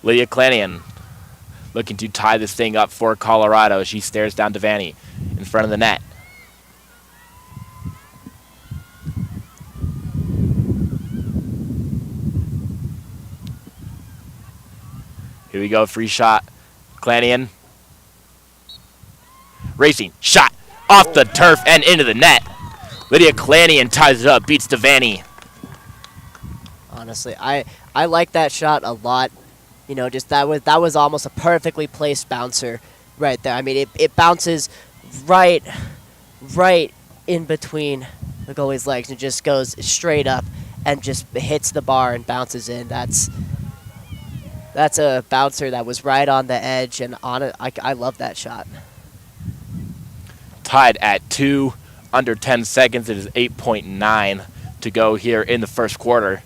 Lydia Clanion looking to tie this thing up for Colorado. She stares down Devaney in front of the net. Here we go, free shot. Clanion. Racing, shot off the turf and into the net. Lydia Clanion ties it up, beats Devaney. Honestly, I like that shot a lot. You know, just that was almost a perfectly placed bouncer right there. I mean, it bounces right in between the goalie's legs and just goes straight up and just hits the bar and bounces in. That's a bouncer that was right on the edge and on it. I love that shot. Tied at 2, under 10 seconds. It is 8.9 to go here in the first quarter.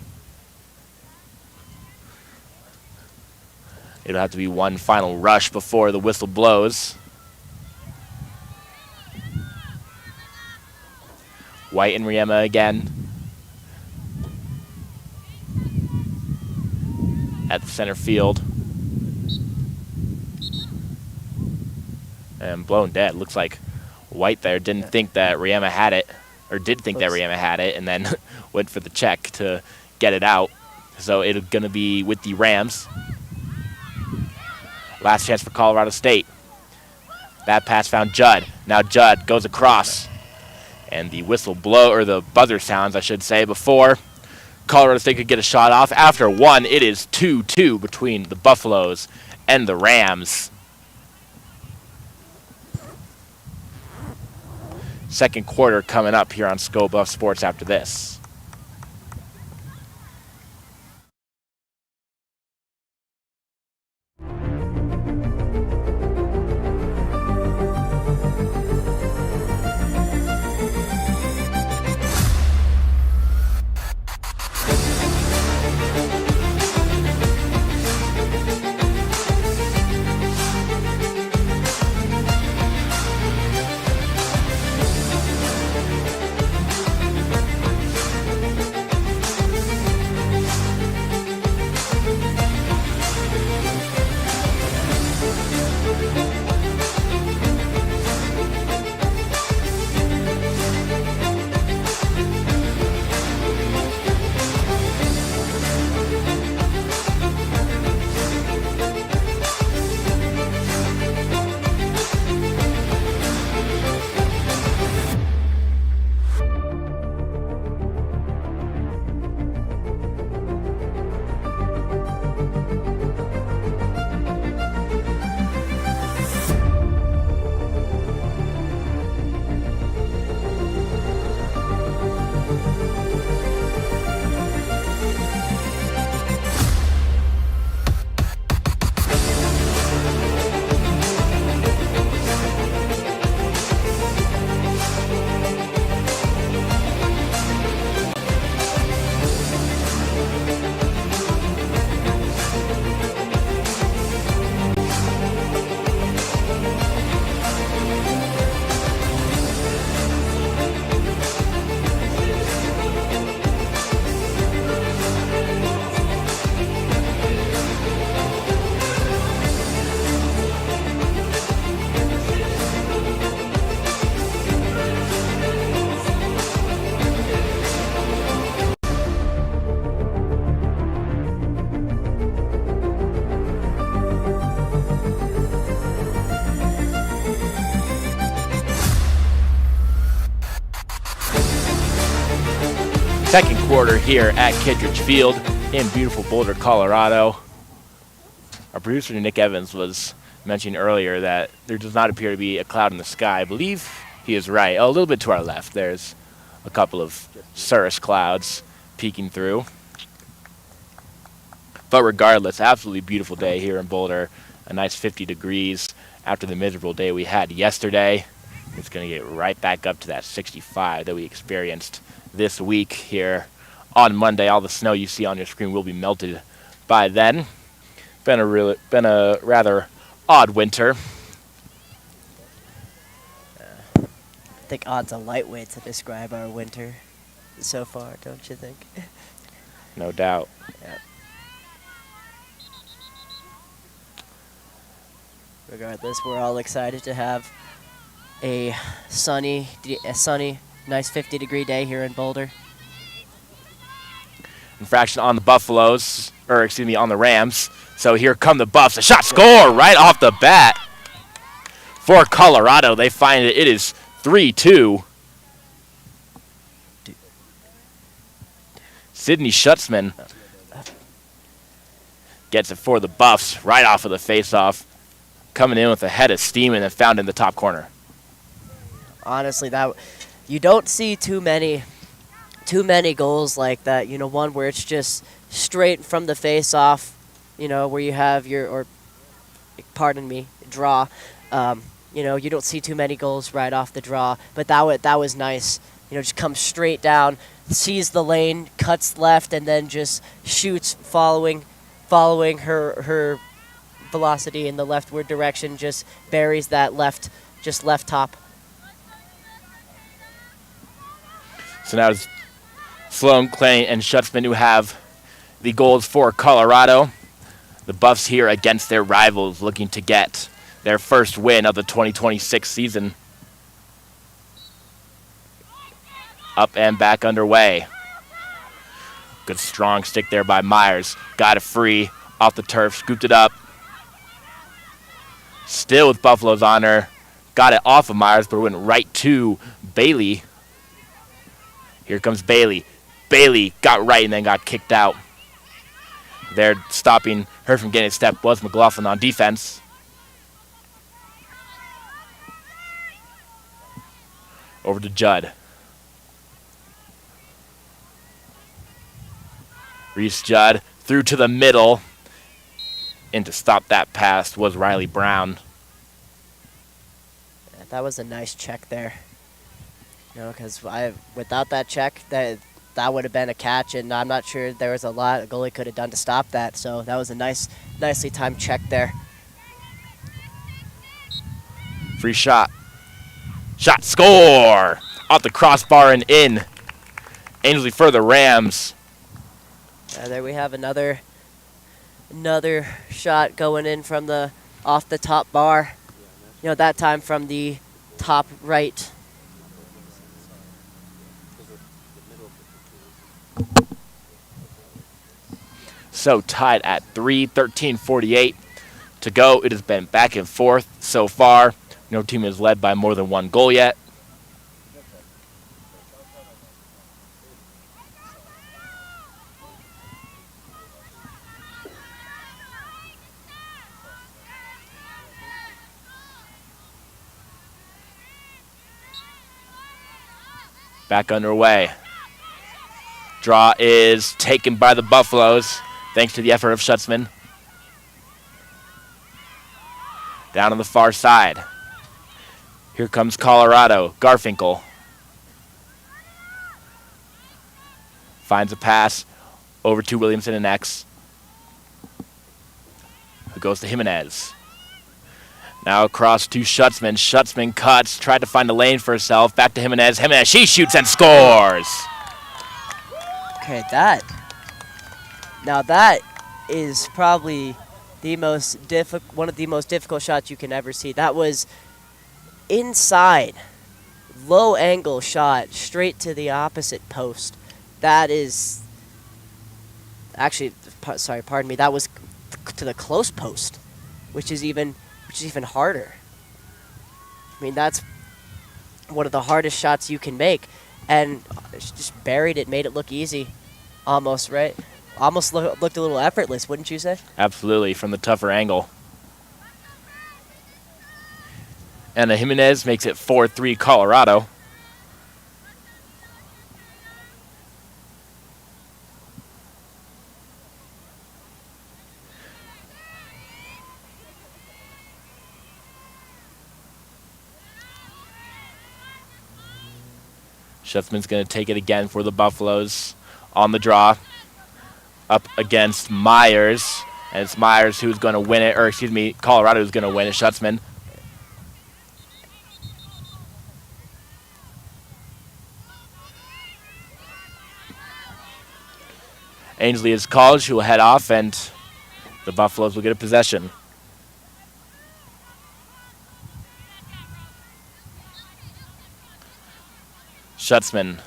It'll have to be one final rush before the whistle blows. White and Riema again. At the center field. And blown dead. Looks like White there didn't think that Riema had it, or did think that Riema had it, and then went for the check to get it out. So it's going to be with the Rams. Last chance for Colorado State. That pass found Judd. Now Judd goes across. And the whistle blow, or the buzzer sounds, I should say, before Colorado State could get a shot off. After one, it is 2-2 between the Buffaloes and the Rams. Second quarter coming up here on Sko Buff Sports after this. Second quarter here at Kittredge Field in beautiful Boulder, Colorado. Our producer, Nick Evans, was mentioning earlier that there does not appear to be a cloud in the sky. I believe he is right. A little bit to our left, there's a couple of cirrus clouds peeking through. But regardless, absolutely beautiful day here in Boulder. A nice 50 degrees after the miserable day we had yesterday. It's going to get right back up to that 65 that we experienced this week here on Monday. All the snow you see on your screen will be melted by then. Been a rather odd winter. I think odd's a lightweight to describe our winter so far, don't you think? No doubt. Yeah. Regardless, we're all excited to have a sunny, nice 50-degree day here in Boulder. Infraction on the Buffaloes, or excuse me, on the Rams. So here come the Buffs. A shot score right off the bat for Colorado. They find it. It is 3-2. Sydney Schutzman gets it for the Buffs right off of the faceoff, coming in with a head of steam and then found in the top corner. Honestly, that you don't see too many goals like that. You know, one where it's just straight from the face-off. You know, where you have draw. You know, you don't see too many goals right off the draw, but that was nice. You know, just comes straight down, sees the lane, cuts left, and then just shoots following her velocity in the leftward direction. Just buries that left top. So now it's Sloan, Clay, and Schutzman who have the goals for Colorado. The Buffs here against their rivals, looking to get their first win of the 2026 season. Up and back underway. Good strong stick there by Myers. Got it free off the turf, scooped it up. Still with Buffalo's honor. Got it off of Myers, but it went right to Bailey. Here comes Bailey. Bailey got right and then got kicked out. There, stopping her from getting a step was McLaughlin on defense. Over to Judd. Reese Judd through to the middle. And to stop that pass was Riley Brown. Yeah, that was a nice check there. You know, because without that check, that would have been a catch, and I'm not sure there was a lot a goalie could have done to stop that. So that was a nicely timed check there. Free shot. Shot, score! Off the crossbar and in. Ainsley for the Rams. There we have another shot going in from off the top bar. You know, that time from the top right. So tied at 3, 13:48 to go. It has been back and forth so far. No team has led by more than one goal yet. Back underway. Draw is taken by the Buffaloes, thanks to the effort of Schutzman. Down on the far side. Here comes Colorado. Garfinkel finds a pass over to Williamson and X, who goes to Jimenez. Now across to Schutzman. Schutzman cuts, tried to find a lane for herself. Back to Jimenez. Jimenez, she shoots and scores. Okay, that is probably one of the most difficult shots you can ever see. That was inside, low angle shot straight to the opposite post. That is actually, sorry, pardon me. That was to the close post, which is even harder. I mean, that's one of the hardest shots you can make, and just buried it, made it look easy, almost, right? Almost looked a little effortless, wouldn't you say? Absolutely, from the tougher angle. And Jimenez makes it 4-3 Colorado. Schutzman's going to take it again for the Buffaloes on the draw. Up against Myers. And it's Myers who's going to win it, or excuse me, Colorado who's going to win it. Schutzman. Ainsley is called. She will head off, and the Buffaloes will get a possession. Schutzman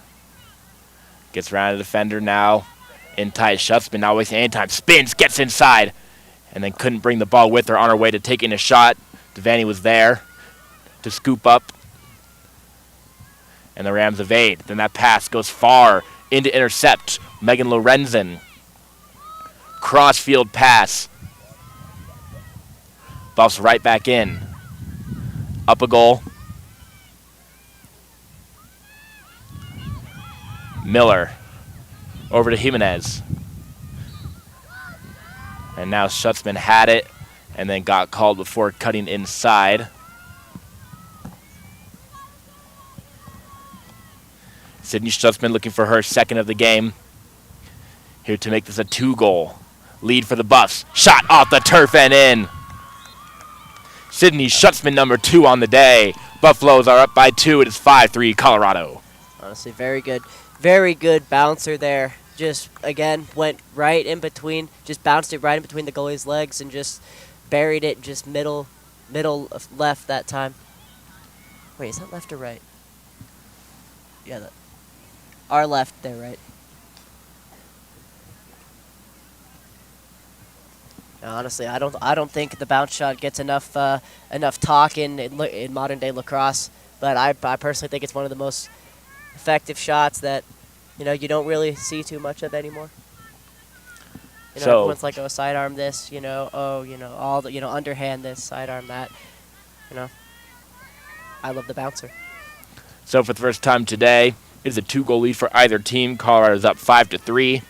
gets around the defender now. In tight, Schutzman not wasting any time. Spins, gets inside, and then couldn't bring the ball with her on her way to taking a shot. Devaney was there to scoop up, and the Rams evade. Then that pass goes far into intercept. Megan Lorenzen. Crossfield pass. Buffs right back in. Up a goal. Miller over to Jimenez. And now Schutzman had it and then got called before cutting inside. Sydney Schutzman looking for her second of the game. Here to make this a 2-goal lead for the Buffs. Shot off the turf and in. Sydney Schutzman, number 2 on the day. Buffaloes are up by 2. It is 5-3 Colorado. Honestly, very good bouncer there. Just, again, went right in between, just bounced it right in between the goalie's legs and just buried it just middle left that time. Wait, is that left or right? Yeah, our left there, right? Honestly, I don't think the bounce shot gets enough talk in modern day lacrosse, but I personally think it's one of the most effective shots that you don't really see too much of anymore. So Everyone's like, oh, sidearm this, all the underhand this, sidearm that, I love the bouncer. So for the first time today, it is a 2-goal lead for either team. Colorado's up 5-3.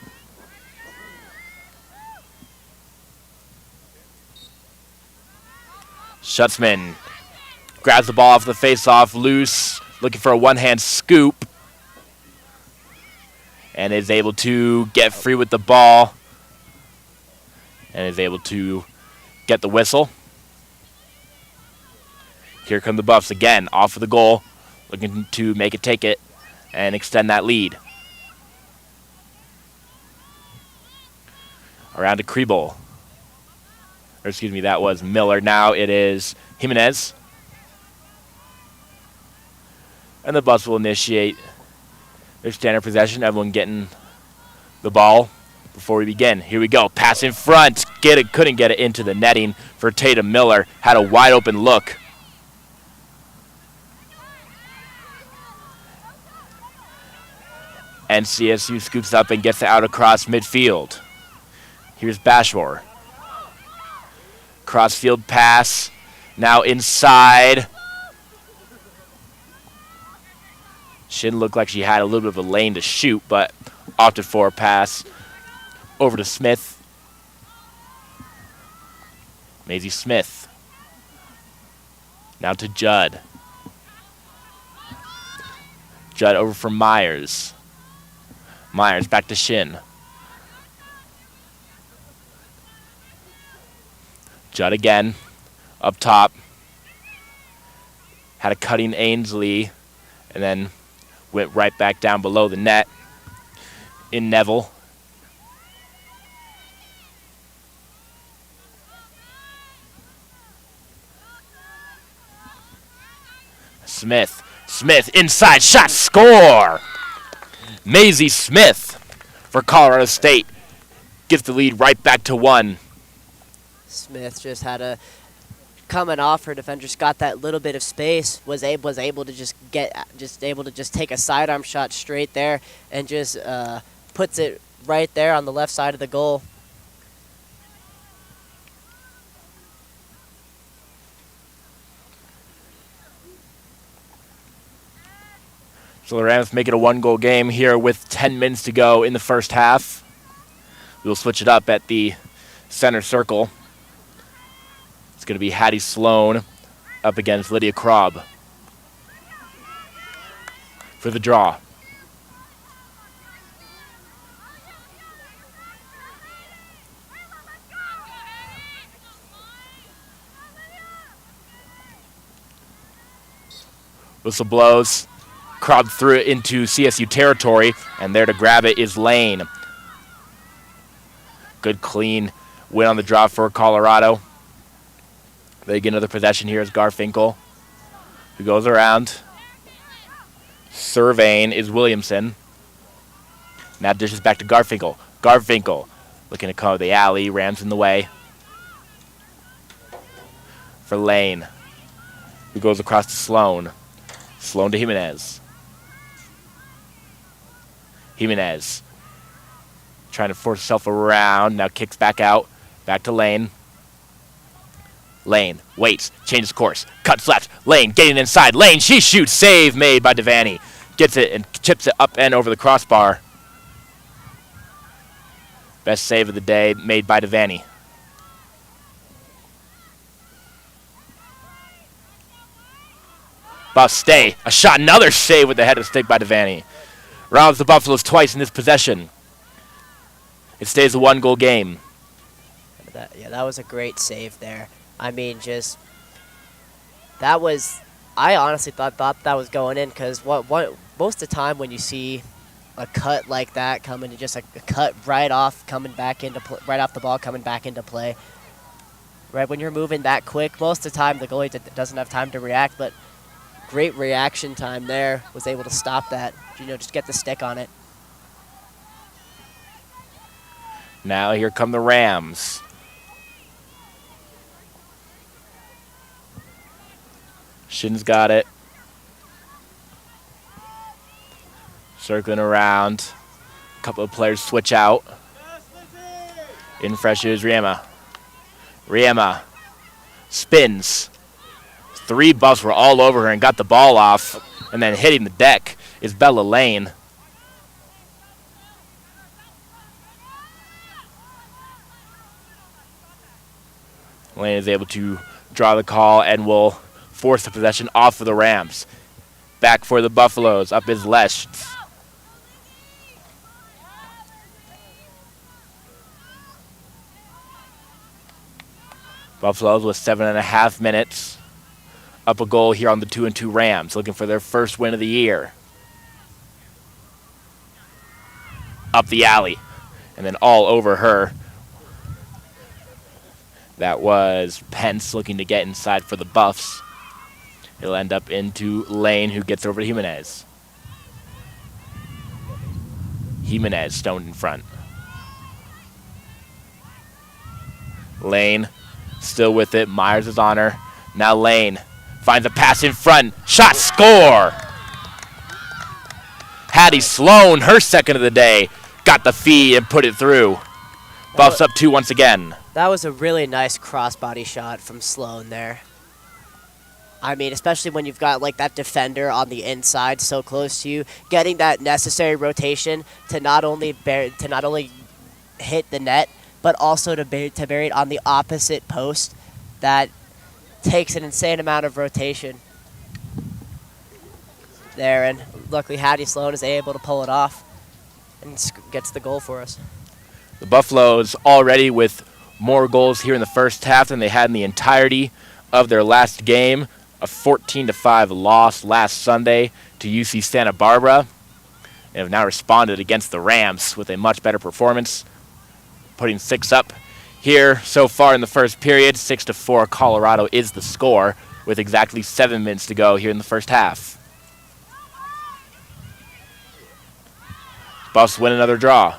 Schutzman grabs the ball off the face-off, loose, looking for a one-hand scoop, and is able to get free with the ball, and is able to get the whistle. Here come the Buffs again, off of the goal, looking to make it take it and extend that lead. Around to Kriebel. Or excuse me, that was Miller. Now it is Jimenez. And the Buffs will initiate their standard possession. Everyone getting the ball before we begin. Here we go. Pass in front. Couldn't get it into the netting for Tatum Miller. Had a wide open look. And CSU scoops up and gets it out across midfield. Here's Bashor. Crossfield pass. Now inside. She didn't look like she had a little bit of a lane to shoot, but opted for a pass over to Smith. Maisie Smith. Now to Judd. Judd over for Myers. Myers back to Shin. Judd again, up top. Had a cutting Ainsley, and then went right back down below the net in Neville. Smith inside shot, score! Maisie Smith for Colorado State gives the lead right back to 1. Smith just had a coming off her defender, just got that little bit of space, was able to just take a sidearm shot straight there and just puts it right there on the left side of the goal. So the Rams make it a 1-goal game here with 10 minutes to go in the first half. We'll switch it up at the center circle. It's going to be Hattie Sloan up against Lydia Krob for the draw. Whistle blows. Krob threw it into CSU territory, and there to grab it is Lane. Good clean win on the draw for Colorado. They get another possession here as Garfinkel, who goes around. Surveying is Williamson. Now dishes back to Garfinkel. Garfinkel looking to cover the alley. Rams in the way. For Lane, who goes across to Sloan. Sloan to Jimenez. Jimenez trying to force himself around. Now kicks back out. Back to Lane. Lane waits, changes course, cuts left. Lane getting inside. Lane, she shoots. Save made by Devaney. Gets it and chips it up and over the crossbar. Best save of the day made by Devaney. Buffs stay. A shot, another save with the head of stick by Devaney. Rounds the Buffaloes twice in this possession. It stays a 1-goal game. That was a great save there. I mean, I honestly thought that was going in, because most of the time when you see a cut like that coming, just a cut right off right off the ball coming back into play. Right when you're moving that quick, most of the time the goalie doesn't have time to react, but great reaction time there. Was able to stop that. Just get the stick on it. Now here come the Rams. Shin's got it. Circling around. A couple of players switch out. In fresh is Riema. Riema spins. 3 Buffs were all over her and got the ball off. And then hitting the deck is Bella Lane. Lane is able to draw the call and will force the possession off of the Rams. Back for the Buffaloes. Up is Lesch. Buffaloes with 7.5 minutes. Up a goal here on the 2-2 Rams, looking for their first win of the year. Up the alley, and then all over her. That was Pence looking to get inside for the Buffs. It'll end up into Lane, who gets over to Jimenez. Jimenez stoned in front. Lane still with it. Myers is on her. Now Lane finds a pass in front. Shot, score! Hattie Sloan, her second of the day, got the feed and put it through. Buffs up 2 once again. That was a really nice crossbody shot from Sloan there. I mean, especially when you've got like that defender on the inside so close to you, getting that necessary rotation to not only hit the net, but also to bury it on the opposite post. That takes an insane amount of rotation there, and luckily Hattie Sloan is able to pull it off and gets the goal for us. The Buffaloes already with more goals here in the first half than they had in the entirety of their last game. A 14-5 loss last Sunday to UC Santa Barbara, and have now responded against the Rams with a much better performance, putting 6 up here so far in the first period. 6-4 Colorado is the score with exactly 7 minutes to go here in the first half. Buffs win another draw.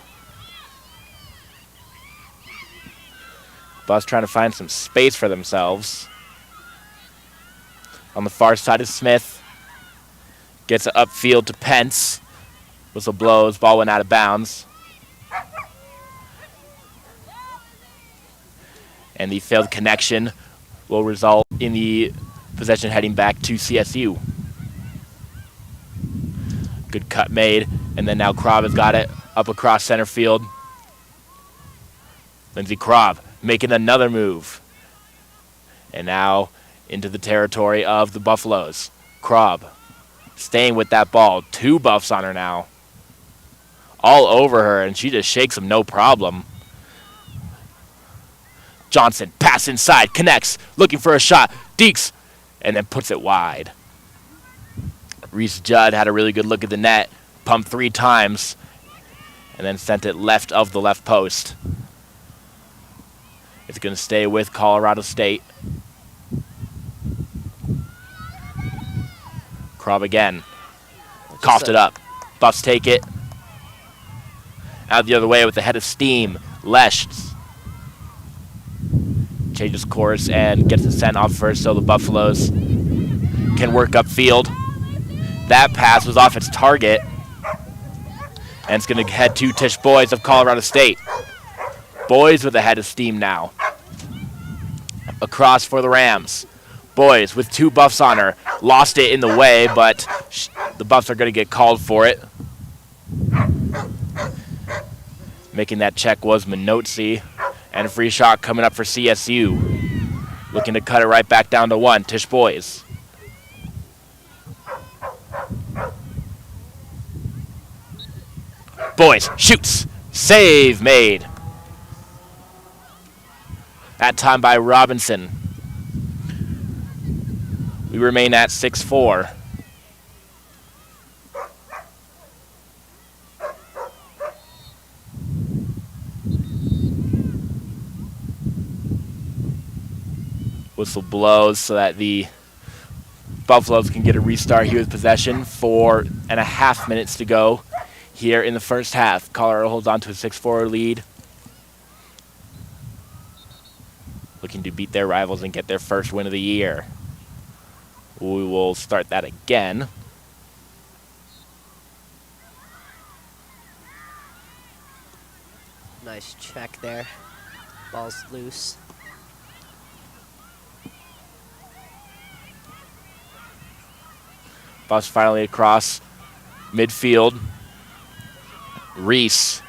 Buffs trying to find some space for themselves. On the far side is Smith. Gets it upfield to Pence. Whistle blows. Ball went out of bounds. And the failed connection will result in the possession heading back to CSU. Good cut made. And then now Krob has got it up across center field. Lindsey Krob making another move. And now into the territory of the Buffaloes. Krob staying with that ball. 2 Buffs on her now. All over her, and she just shakes them no problem. Johnson, pass inside, connects, looking for a shot. Deeks, and then puts it wide. Reese Judd had a really good look at the net, pumped 3 times, and then sent it left of the left post. It's going to stay with Colorado State. Krob again. Coughed it up. Buffs take it. Out the other way with the head of steam. Lesh changes course and gets the sent off first, so the Buffaloes can work upfield. That pass was off its target. And it's going to head to Tish Boys of Colorado State. Boys with a head of steam now. Across for the Rams. Boys with 2 buffs on her. Lost it in the way, but the buffs are going to get called for it. Making that check was Minotzi. And a free shot coming up for CSU. Looking to cut it right back down to 1. Tish Boys. Boys shoots. Save made. That time by Robinson. We remain at 6-4. Whistle blows so that the Buffaloes can get a restart here with possession. 4.5 minutes to go here in the first half. Colorado holds on to a 6-4 lead. Looking to beat their rivals and get their first win of the year. We will start that again. Nice check there. Ball's loose. Buffs finally across midfield. Reese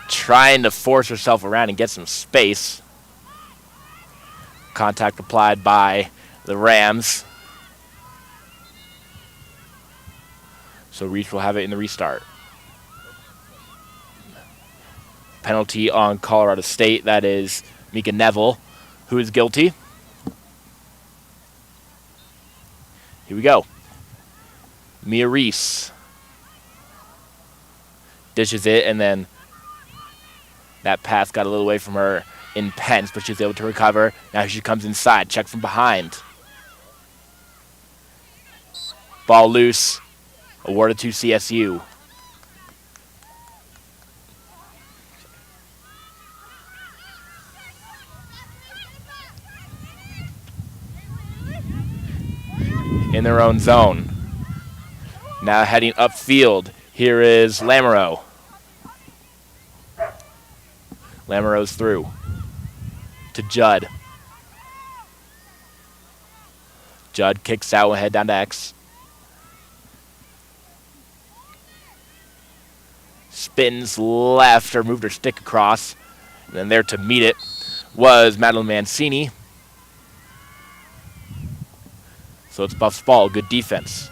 trying to force herself around and get some space. Contact applied by the Rams. So Reese will have it in the restart. Penalty on Colorado State. That is Mika Neville, who is guilty. Here we go. Mia Reese dishes it, and then that pass got a little away from her in Pence, but she's able to recover. Now she comes inside. Check from behind. Ball loose. Awarded to CSU. In their own zone. Now heading upfield. Here is Lamoureux. Lamoureux's through. To Judd. Judd kicks out and head down to X. Spins left or moved her stick across. And then there to meet it was Madeline Mancini. So it's Buff's ball. Good defense.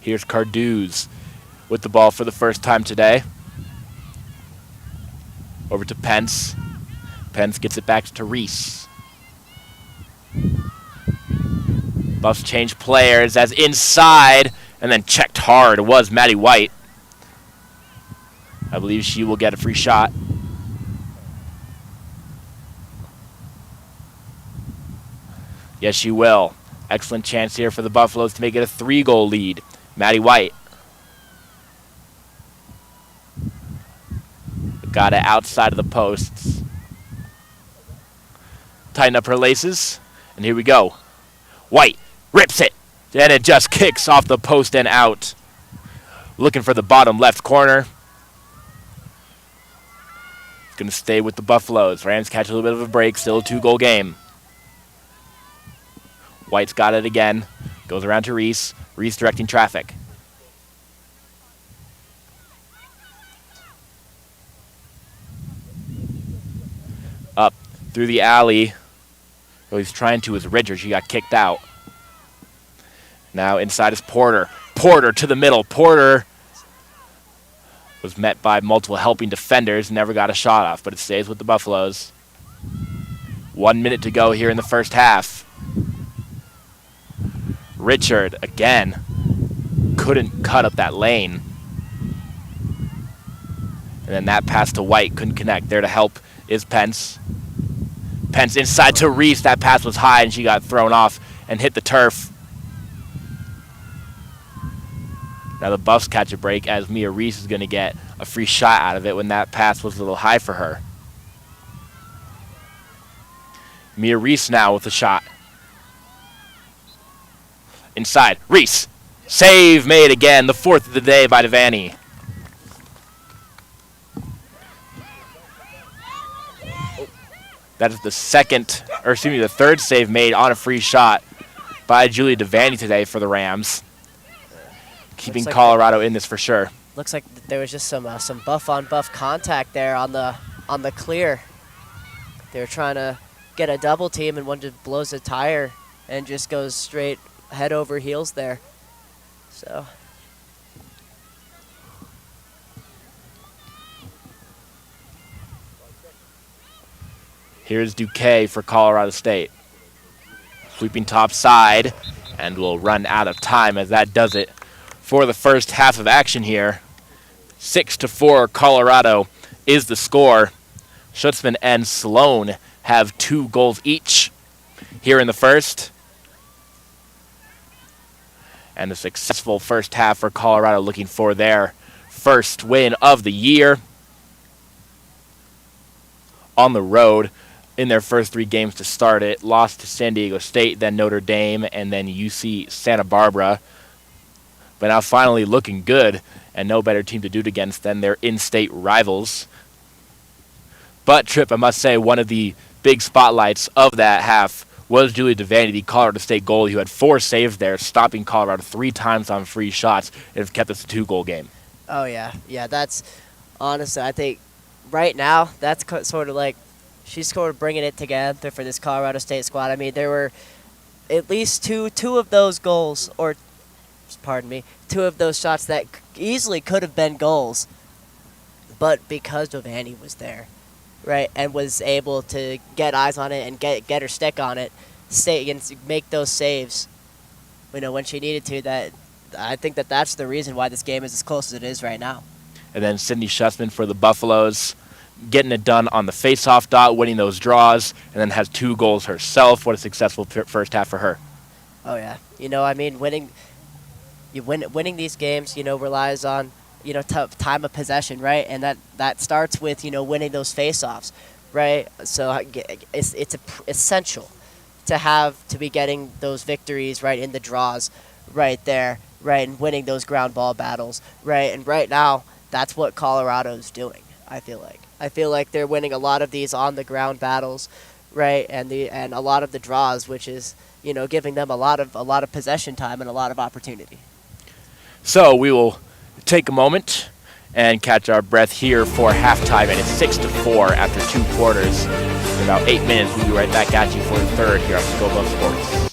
Here's Carduz with the ball for the first time today. Over to Pence. Pence gets it back to Reese. Buffs change players as inside and then checked hard was Maddie White. I believe she will get a free shot. Yes, she will. Excellent chance here for the Buffaloes to make it a 3-goal lead. Maddie White. Got it outside of the posts. Tighten up her laces. And here we go. White rips it. And it just kicks off the post and out. Looking for the bottom left corner. Going to stay with the Buffaloes. Rams catch a little bit of a break. Still a 2-goal game. White's got it again. Goes around to Reese. Reese directing traffic. Up through the alley. What he's trying to is Ridger. She got kicked out. Now inside is Porter. Porter to the middle. Porter was met by multiple helping defenders. Never got a shot off, but it stays with the Buffaloes. 1 minute to go here in the first half. Richard again. couldn't cut up that lane. And then that pass to White couldn't connect. There to help is Pence. Pence inside to Reese. That pass was high, and she got thrown off and hit the turf. Now the Buffs catch a break as Mia Reese is going to get a free shot out of it when that pass was a little high for her. Mia Reese now with a shot. Inside, Reese. Save made again, the 4th of the day by Devaney. That is the third save made on a free shot by Julia Devaney today for the Rams. Keeping like Colorado in this for sure. Looks like there was just some buff-on-buff contact there on the clear. They were trying to get a double team, and one just blows a tire and just goes straight head over heels there. So here's Duque for Colorado State. Sweeping top side, and we'll run out of time as that does it for the first half of action here. 6-4 Colorado is the score. Schutzman and Sloan have 2 goals each here in the first. And a successful first half for Colorado, looking for their first win of the year on the road in their first 3 games to start it. Lost to San Diego State, then Notre Dame, and then UC Santa Barbara. But now finally looking good, and no better team to do it against than their in-state rivals. But, Tripp, I must say, one of the big spotlights of that half was Julia Devaney, the Colorado State goalie, who had 4 saves there, stopping Colorado 3 times on free shots, and have kept this a 2-goal game. Oh, yeah. Yeah, that's, honestly, I think right now, that's sort of like, she's sort of bringing it together for this Colorado State squad. I mean, there were at least two of those goals, or, pardon me, 2 of those shots that easily could have been goals, but because Devaney was there, right, and was able to get eyes on it and get her stick on it, stay and make those saves, when she needed to. That I think that's the reason why this game is as close as it is right now. And then Sydney Schutzman for the Buffaloes, getting it done on the face-off dot, winning those draws, and then has 2 goals herself. What a successful first half for her. Oh yeah, I mean, winning these games, relies on time of possession, right? And that starts with winning those face-offs, right? So it's essential to be getting those victories right in the draws, right there, right, and winning those ground ball battles, right? And right now, that's what Colorado's doing. I feel like they're winning a lot of these on the ground battles, right, and a lot of the draws, which is giving them a lot of possession time and a lot of opportunity. So we will take a moment and catch our breath here for halftime, and it's 6-4 after 2 quarters. In about 8 minutes, we'll be right back at you for the third here on Scope of Sports.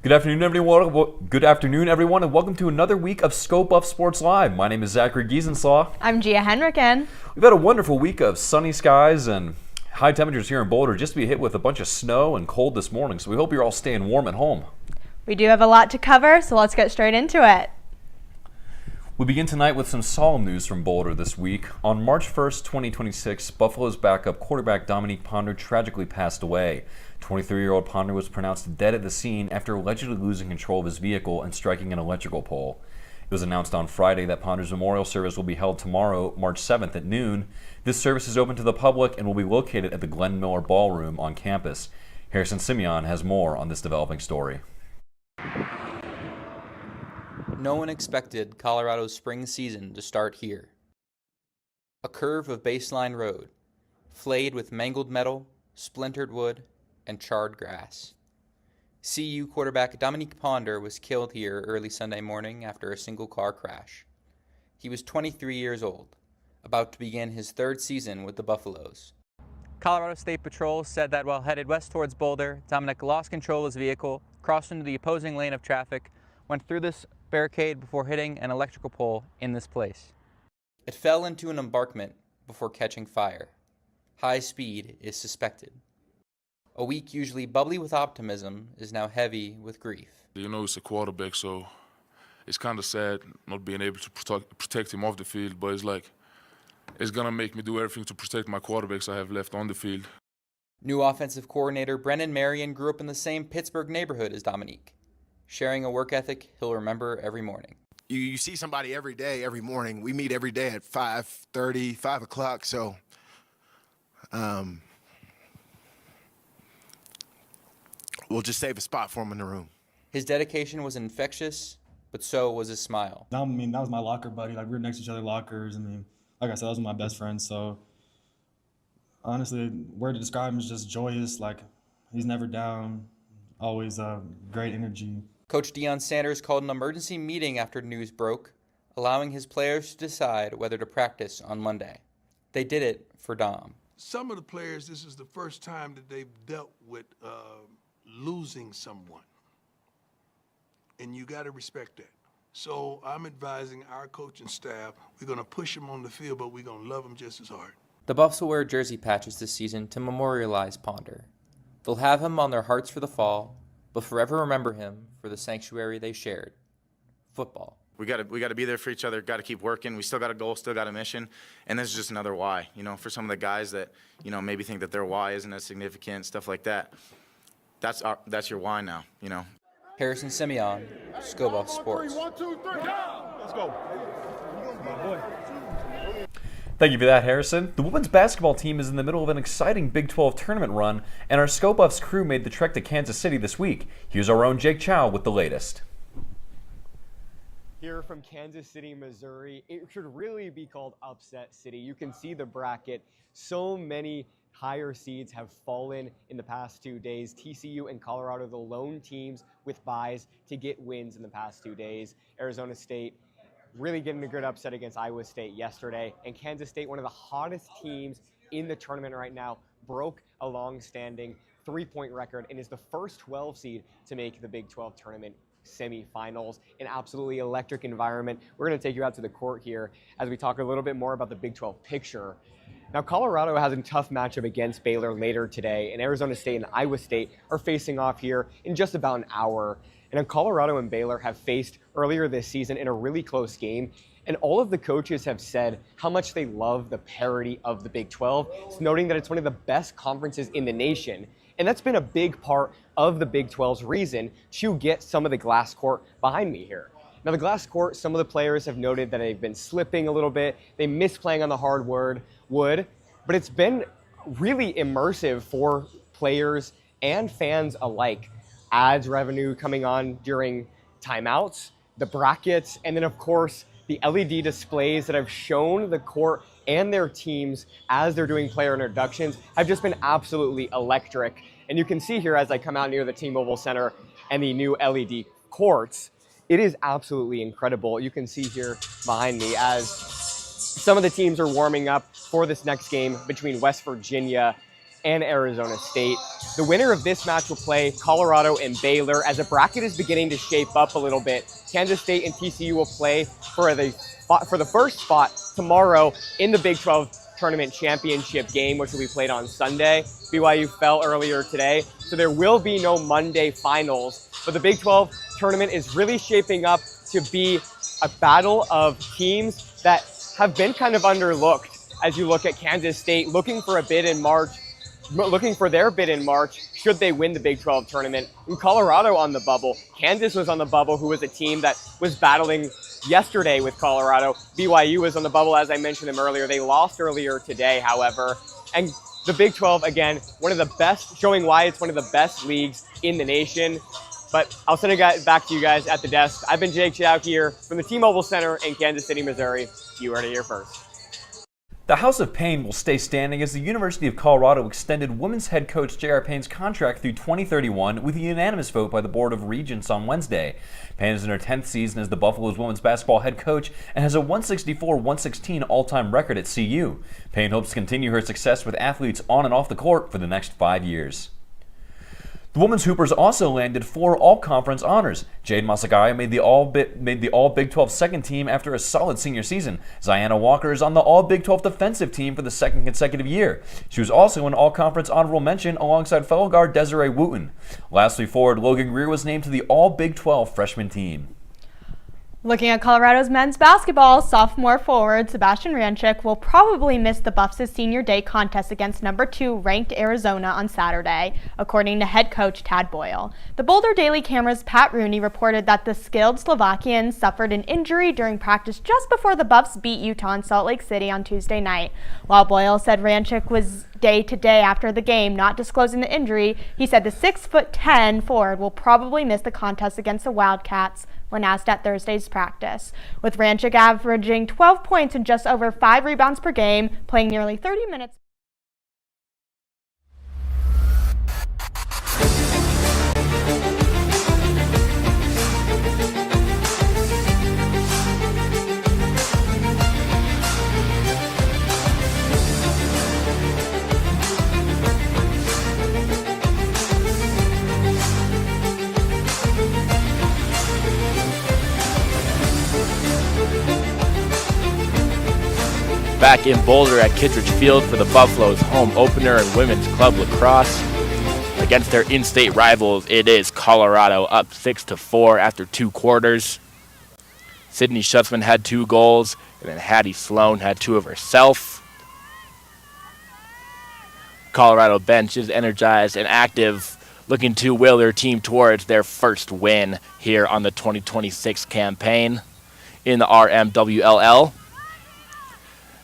Good afternoon, everyone, and welcome to another week of Scope Up Sports Live. My name is Zachary Giesenslaw. I'm Gia Henriken. We've had a wonderful week of sunny skies and high temperatures here in Boulder, just to be hit with a bunch of snow and cold this morning, so we hope you're all staying warm at home. We do have a lot to cover, so let's get straight into it. We begin tonight with some solemn news from Boulder this week. On March 1st, 2026, Buffalo's backup quarterback Dominique Ponder tragically passed away. 23-year-old Ponder was pronounced dead at the scene after allegedly losing control of his vehicle and striking an electrical pole. It was announced on Friday that Ponder's memorial service will be held tomorrow, March 7th at noon. This service is open to the public and will be located at the Glenn Miller Ballroom on campus. Harrison Simeon has more on this developing story. No one expected Colorado's spring season to start here. A curve of baseline road, flayed with mangled metal, splintered wood, and charred grass. CU quarterback Dominique Ponder was killed here early Sunday morning after a single car crash. He was 23 years old, about to begin his third season with the Buffaloes. Colorado State Patrol said that while headed west towards Boulder, Dominic lost control of his vehicle, crossed into the opposing lane of traffic, went through this barricade before hitting an electrical pole in this place. It fell into an embankment before catching fire. High speed is suspected. A week usually bubbly with optimism is now heavy with grief. You know, he's a quarterback, so it's kind of sad not being able to protect him off the field, but it's going to make me do everything to protect my quarterbacks I have left on the field. New offensive coordinator Brendan Marion grew up in the same Pittsburgh neighborhood as Dominique, sharing a work ethic he'll remember every morning. You see somebody every day, every morning. We meet every day at 5:30, 5 o'clock, so we'll just save a spot for him in the room. His dedication was infectious, but so was his smile. I mean, that was my locker buddy. Like, we were next to each other lockers. I mean, like I said, those were my best friends. So, honestly, word to describe him is just joyous. Like, he's never down, always great energy. Coach Deion Sanders called an emergency meeting after news broke, allowing his players to decide whether to practice on Monday. They did it for Dom. Some of the players, this is the first time that they've dealt with losing someone. And you got to respect that. So I'm advising our coaching staff, we're going to push them on the field, but we're going to love them just as hard. The Buffs will wear jersey patches this season to memorialize Ponder. They'll have him on their hearts for the fall, but forever remember him for the sanctuary they shared, football. We got to be there for each other, got to keep working. We still got a goal, still got a mission, and this is just another why. You know, for some of the guys that, you know, maybe think that their why isn't as significant, stuff like that. That's your why now, you know. Harrison Simeon, Scobuff Sports. 1, 2, 3, go! Let's go. Thank you for that, Harrison. The women's basketball team is in the middle of an exciting Big 12 tournament run, and our Scobuffs crew made the trek to Kansas City this week. Here's our own Jake Chow with the latest. Here from Kansas City, Missouri, it should really be called Upset City. You can see the bracket. So many higher seeds have fallen in the past 2 days. TCU and Colorado, the lone teams with byes to get wins in the past 2 days. Arizona State really getting a good upset against Iowa State yesterday. And Kansas State, one of the hottest teams in the tournament right now, broke a long-standing 3-point record and is the first 12 seed to make the Big 12 tournament semifinals. An absolutely electric environment. We're going to take you out to the court here as we talk a little bit more about the Big 12 picture. Now, Colorado has a tough matchup against Baylor later today, and Arizona State and Iowa State are facing off here in just about an hour. And Colorado and Baylor have faced earlier this season in a really close game, and all of the coaches have said how much they love the parity of the Big 12, noting that it's one of the best conferences in the nation. And that's been a big part of the Big 12's reason to get some of the glass court behind me here. Now, the glass court, some of the players have noted that they've been slipping a little bit. They miss playing on the hardwood, but it's been really immersive for players and fans alike. Ads revenue coming on during timeouts, the brackets, and then, of course, the LED displays that have shown the court and their teams as they're doing player introductions have just been absolutely electric. And you can see here as I come out near the T-Mobile Center and the new LED courts, it is absolutely incredible. You can see here behind me as some of the teams are warming up for this next game between West Virginia and Arizona State. The winner of this match will play Colorado and Baylor as the bracket is beginning to shape up a little bit. Kansas State and TCU will play for the first spot tomorrow in the Big 12 Tournament Championship game, which will be played on Sunday. BYU fell earlier today, so there will be no Monday finals. But the Big 12 tournament is really shaping up to be a battle of teams that have been kind of underlooked as you look at Kansas State looking for their bid in March should they win the Big 12 tournament. And Colorado on the bubble. Kansas was on the bubble, who was a team that was battling yesterday with Colorado. BYU was on the bubble, as I mentioned them earlier. They lost earlier today, however. And the Big 12, again, one of the best, showing why it's one of the best leagues in the nation. But I'll send it back to you guys at the desk. I've been Jake Chow here from the T-Mobile Center in Kansas City, Missouri. You heard it here first. The House of Payne will stay standing as the University of Colorado extended women's head coach J.R. Payne's contract through 2031 with a unanimous vote by the Board of Regents on Wednesday. Payne is in her 10th season as the Buffaloes women's basketball head coach and has a 164-116 all-time record at CU. Payne hopes to continue her success with athletes on and off the court for the next 5 years. The women's Hoopers also landed 4 all-conference honors. Jade Masagaya made the All-Big 12 second team after a solid senior season. Ziana Walker is on the All-Big 12 defensive team for the second consecutive year. She was also an all-conference honorable mention alongside fellow guard Desiree Wooten. Lastly, forward Logan Greer was named to the All-Big 12 freshman team. Looking at Colorado's men's basketball, sophomore forward Sebastian Ranchik will probably miss the Buffs' senior day contest against number 2 ranked Arizona on Saturday, according to head coach Tad Boyle. The Boulder Daily Camera's Pat Rooney reported that the skilled Slovakian suffered an injury during practice just before the Buffs beat Utah in Salt Lake City on Tuesday night. While Boyle said Ranchik was day-to-day after the game, not disclosing the injury, he said the 6'10" forward will probably miss the contest against the Wildcats when asked at Thursday's practice. With Ranchik averaging 12 points and just over 5 rebounds per game, playing nearly 30 minutes. Back in Boulder at Kittredge Field for the Buffaloes' home opener in women's club lacrosse. Against their in-state rivals, it is Colorado up 6-4 after 2 quarters. Sydney Schutzman had 2 goals, and then Hattie Sloan had 2 of herself. Colorado bench is energized and active, looking to will their team towards their first win here on the 2026 campaign in the RMWLL,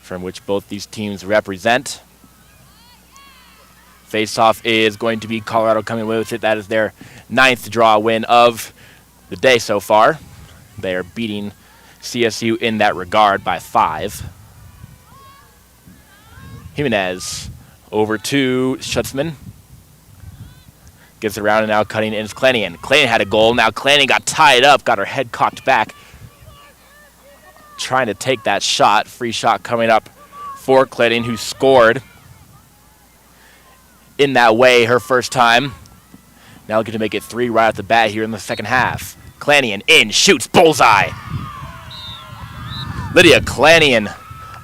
from which both these teams represent. Face-off is going to be Colorado coming away with it. That is their 9th draw win of the day so far. They are beating CSU in that regard by 5. Jimenez over to Schutzman. Gets around and now cutting in is Klanian. Klanian had a goal. Now Klanian got tied up, got her head cocked back, trying to take that shot. Free shot coming up for Klanian, who scored in that way her first time. Now looking to make it 3 right off the bat here in the second half. Klanian in, shoots, bullseye. Lydia Klanian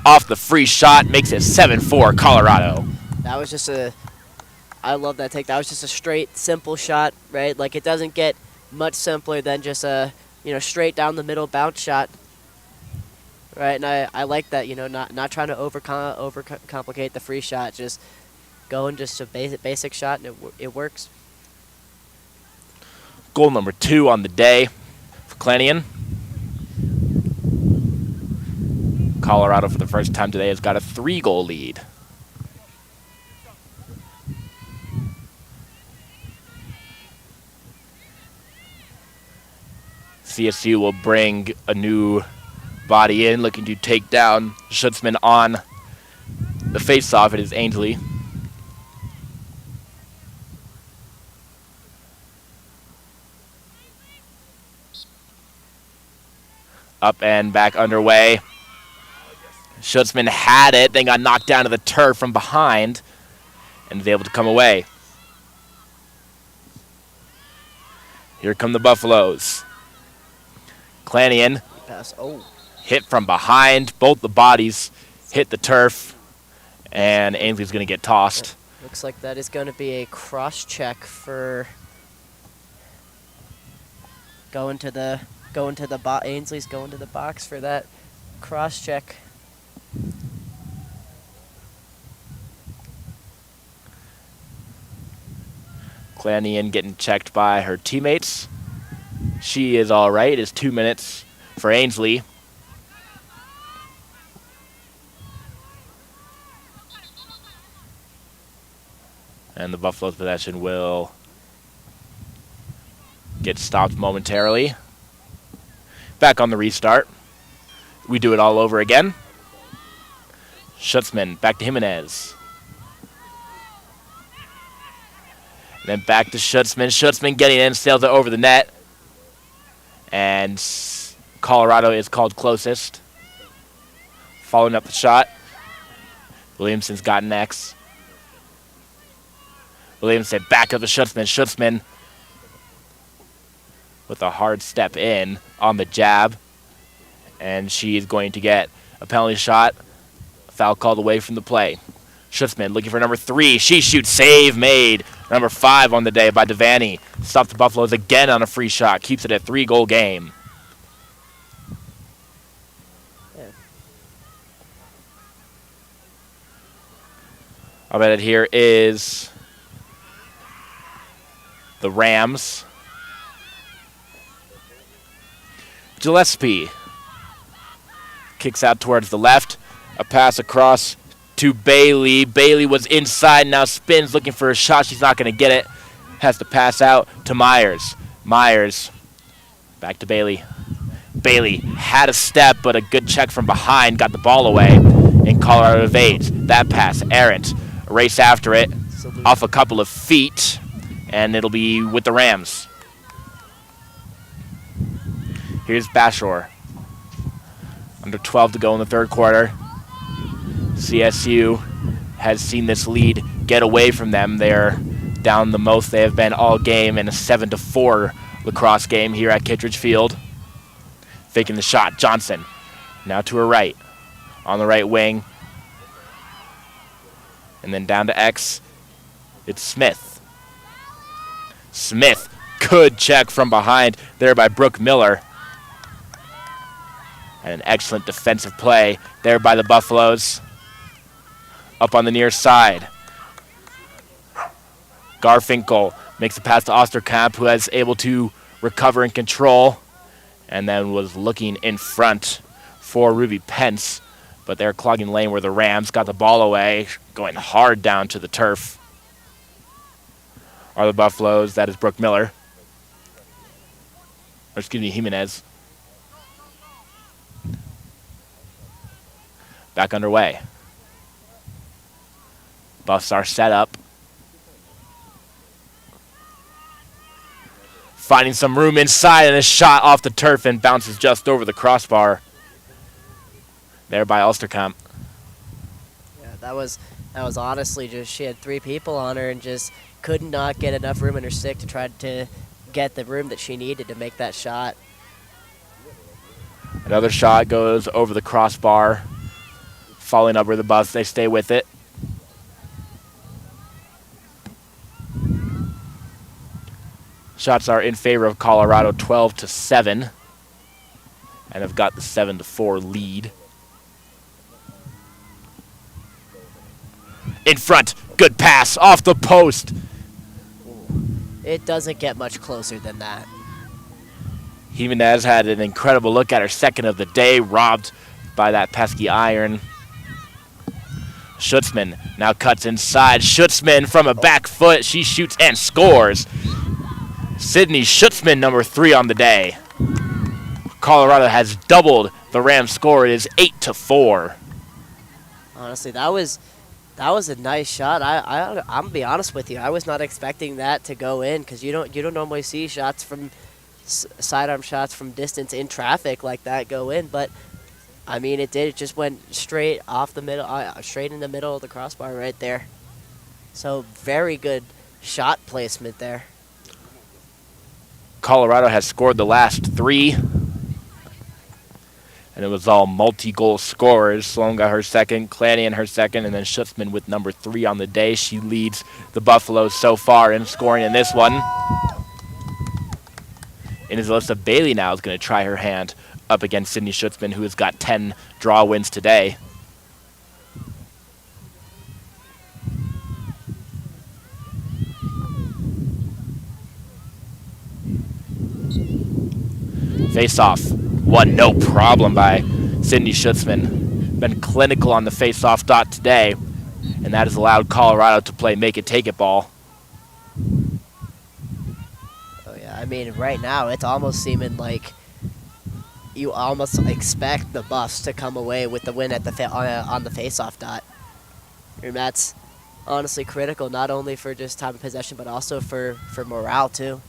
off the free shot, makes it 7-4 Colorado. That was just I love that take. That was just a straight, simple shot, right? Like, it doesn't get much simpler than just a, straight down the middle bounce shot. Right, and I like that, not trying to overcomplicate the free shot, just going just a basic shot, and it works. Goal number 2 on the day for Klanian. Colorado, for the first time today, has got a 3-goal lead. CSU will bring a new body in, looking to take down Schutzman on the face-off. It is Ainsley. Up and back underway. Schutzman had it, then got knocked down to the turf from behind and was able to come away. Here come the Buffaloes. Klanian. Pass. Oh. Hit from behind. Both the bodies hit the turf, and Ainsley's going to get tossed. Looks like that is going to be a cross check for Ainsley's going to the box for that cross check. Klanian getting checked by her teammates. She is all right. It is 2 minutes for Ainsley. And the Buffaloes' possession will Gets stopped momentarily. Back on the restart. We do it all over again. Schutzman back to Jimenez. And then back to Schutzman. Schutzman getting in, sails it over the net. And Colorado is called closest. Following up the shot. Williamson's got next. Williamson back up to Schutzman. Schutzman with a hard step in on the jab. And she is going to get a penalty shot. Foul called away from the play. Schutzman looking for number 3. She shoots. Save made. Number 5 on the day by Devaney. Stops the Buffaloes again on a free shot. Keeps it a 3-goal game. I'll bet it here is the Rams. Gillespie kicks out towards the left. A pass across to Bailey. Bailey was inside, now spins, looking for a shot. She's not going to get it. Has to pass out to Myers. Myers back to Bailey. Bailey had a step, but a good check from behind got the ball away, and Colorado evades. That pass, errant. A race after it, off a couple of feet, and it'll be with the Rams. Here's Bashor. Under 12 to go in the third quarter. CSU has seen this lead get away from them. They're down the most they have been all game in a 7-4 lacrosse game here at Kittredge Field. Faking the shot, Johnson. Now to her right. On the right wing. And then down to X. It's Smith. Smith. Good check from behind there by Brooke Miller. And an excellent defensive play there by the Buffaloes. Up on the near side. Garfinkel makes a pass to Osterkamp, who is able to recover and control. And then was looking in front for Ruby Pence. But they're clogging lane where the Rams got the ball away, going hard down to the turf. Are the Buffaloes. That is Brooke Miller. Or excuse me, Jimenez. Back underway. Buffs are set up. Finding some room inside, and a shot off the turf and bounces just over the crossbar. There by Ulsterkamp. Yeah, that was honestly just, she had 3 people on her and just could not get enough room in her stick to try to get the room that she needed to make that shot. Another shot goes over the crossbar. Falling over the Buffs, they stay with it. Shots are in favor of Colorado, 12-7, and have got the 7-4 lead. In front, good pass off the post. It doesn't get much closer than that. Jimenez had an incredible look at her second of the day, robbed by that pesky iron. Schutzman now cuts inside. Schutzman from a back foot. She shoots and scores. Sydney Schutzman, number 3 on the day. Colorado has doubled the Rams' score. It is 8-4. Honestly, that was a nice shot. I'm gonna be honest with you. I was not expecting that to go in, because you don't normally see shots from sidearm shots from distance in traffic like that go in. But I mean, it did. It just went straight off the middle, straight in the middle of the crossbar right there. So very good shot placement there. Colorado has scored the last 3. And it was all multi-goal scorers. Sloan got her second, Clanion her second, and then Schutzman with number 3 on the day. She leads the Buffaloes so far in scoring in this one. And Alyssa Bailey now is going to try her hand up against Sydney Schutzman, who has got 10 draw wins today. Face-off. Won no problem by Sydney Schutzman. Been clinical on the face-off dot today, and that has allowed Colorado to play make-it-take-it ball. Oh, yeah. I mean, right now it's almost seeming like you almost expect the Buffs to come away with the win at the on the face-off dot. And that's honestly critical, not only for just time of possession, but also for morale too.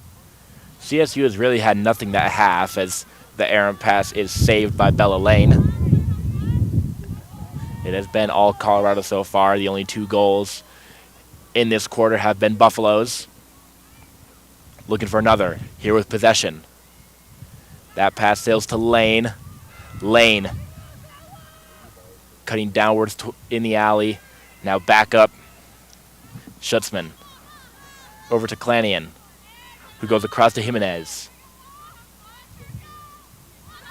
CSU has really had nothing that half as the errant pass is saved by Bella Lane. It has been all Colorado so far. The only 2 goals in this quarter have been Buffalo's. Looking for another here with possession. That pass sails to Lane. Lane cutting downwards in the alley. Now back up. Schutzman over to Clanion, who goes across to Jimenez.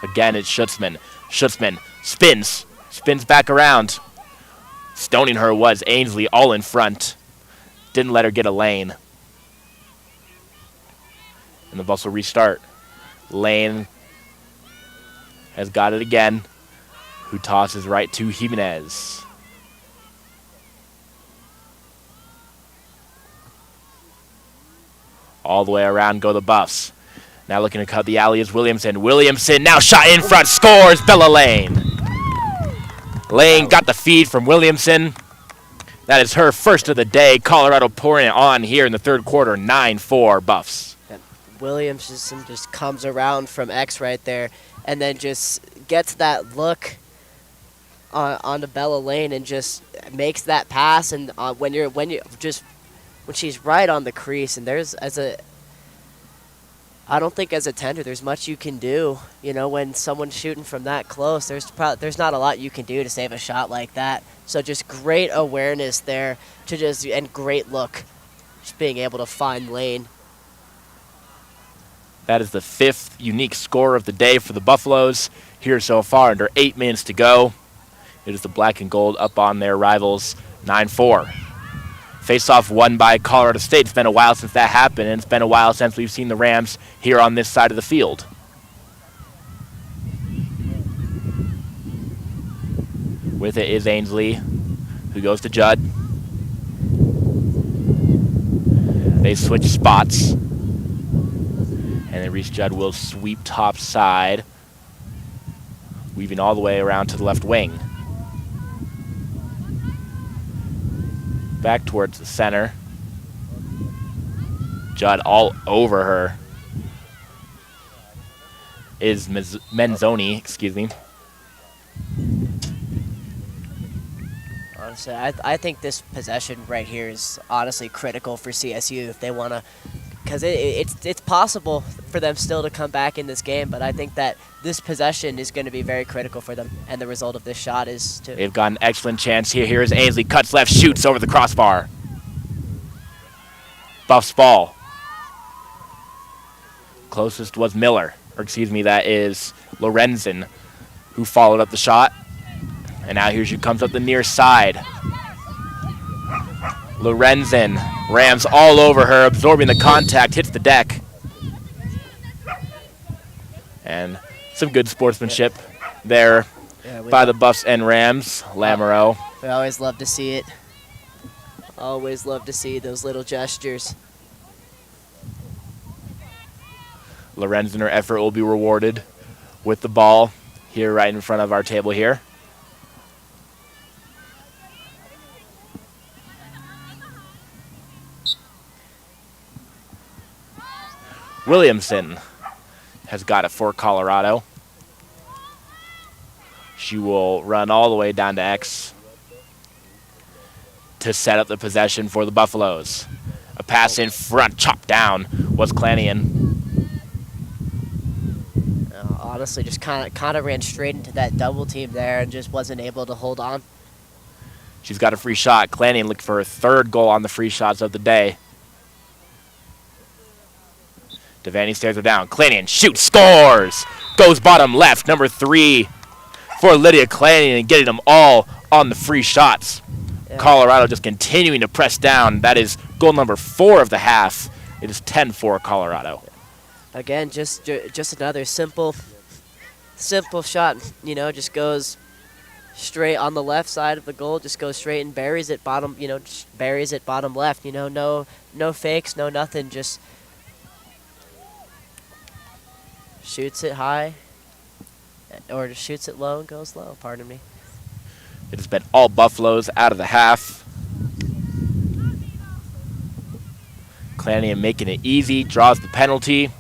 Again, it's Schutzman. Schutzman spins back around. Stoning her was Ainsley all in front. Didn't let her get a lane. And the Buffs will restart. Lane has got it again, who tosses right to Jimenez. All the way around go the Buffs. Now looking to cut the alley is Williamson. Williamson now shot in front, scores Bella Lane. Lane got the feed from Williamson. That is her first of the day. Colorado pouring it on here in the third quarter, 9-4 Buffs. Williamson just comes around from X right there and then just gets that look onto Bella Lane and just makes that pass. And when she's right on the crease, and I don't think as a tender there's much you can do. You know, when someone's shooting from that close, there's not a lot you can do to save a shot like that. So just great awareness there and great look, just being able to find Lane. That is the 5th unique score of the day for the Buffaloes here so far, under 8 minutes to go. It is the black and gold up on their rivals, 9-4. Face-off won by Colorado State. It's been a while since that happened, and it's been a while since we've seen the Rams here on this side of the field. With it is Ainsley, who goes to Judd. They switch spots. And then Reese Judd will sweep top side, weaving all the way around to the left wing. Back towards the center. Judd all over her is Menzoni, excuse me. Honestly, I think this possession right here is honestly critical for CSU if they want to, because it's possible for them still to come back in this game, but I think that this possession is going to be very critical for them, and the result of this shot is to... They've got an excellent chance here. Here is Ainsley, cuts left, shoots over the crossbar. Buffs ball. Closest was Miller, or excuse me, that is Lorenzen, who followed up the shot. And now here she comes up the near side. Lorenzen, Rams all over her, absorbing the contact, hits the deck. And some good sportsmanship there by the Buffs and Rams. Lamoureux. We always love to see it. Always love to see those little gestures. Lorenzen, her effort will be rewarded with the ball here right in front of our table here. Williamson has got it for Colorado. She will run all the way down to X to set up the possession for the Buffaloes. A pass in front, chopped down, was Clanion. Honestly, just kind of ran straight into that double team there and just wasn't able to hold on. She's got a free shot. Clanion looking for her 3rd goal on the free shots of the day. Devaney stares her down. Clanion shoots, scores! Goes bottom left, number 3 for Lydia Clanion, and getting them all on the free shots. Yeah. Colorado just continuing to press down. That is goal number 4 of the half. It is 10-4 Colorado. Again, just another simple shot. You know, just goes straight on the left side of the goal. Just goes straight and buries it bottom. You know, just buries it bottom left. You know, no fakes, no nothing. Just shoots it high, or just shoots it low and goes low, pardon me. It has been all Buffaloes out of the half. Clanion making it easy, draws the penalty,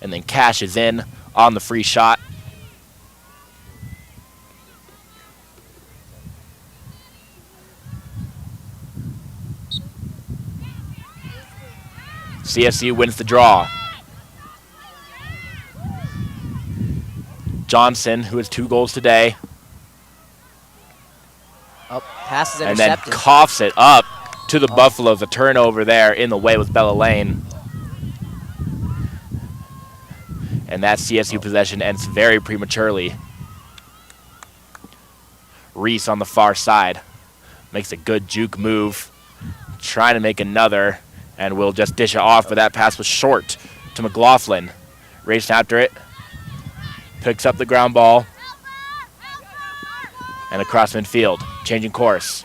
and then cashes in on the free shot. CSU wins the draw. Johnson, who has 2 goals today, Oh, pass is and then intercepted. coughs it up to the Buffaloes. A turnover there in the way with Bella Lane. And that CSU possession ends very prematurely. Reese on the far side makes a good juke move, trying to make another, and will just dish it off, but that pass was short to McLaughlin. Racing after it, picks up the ground ball, and across midfield, changing course.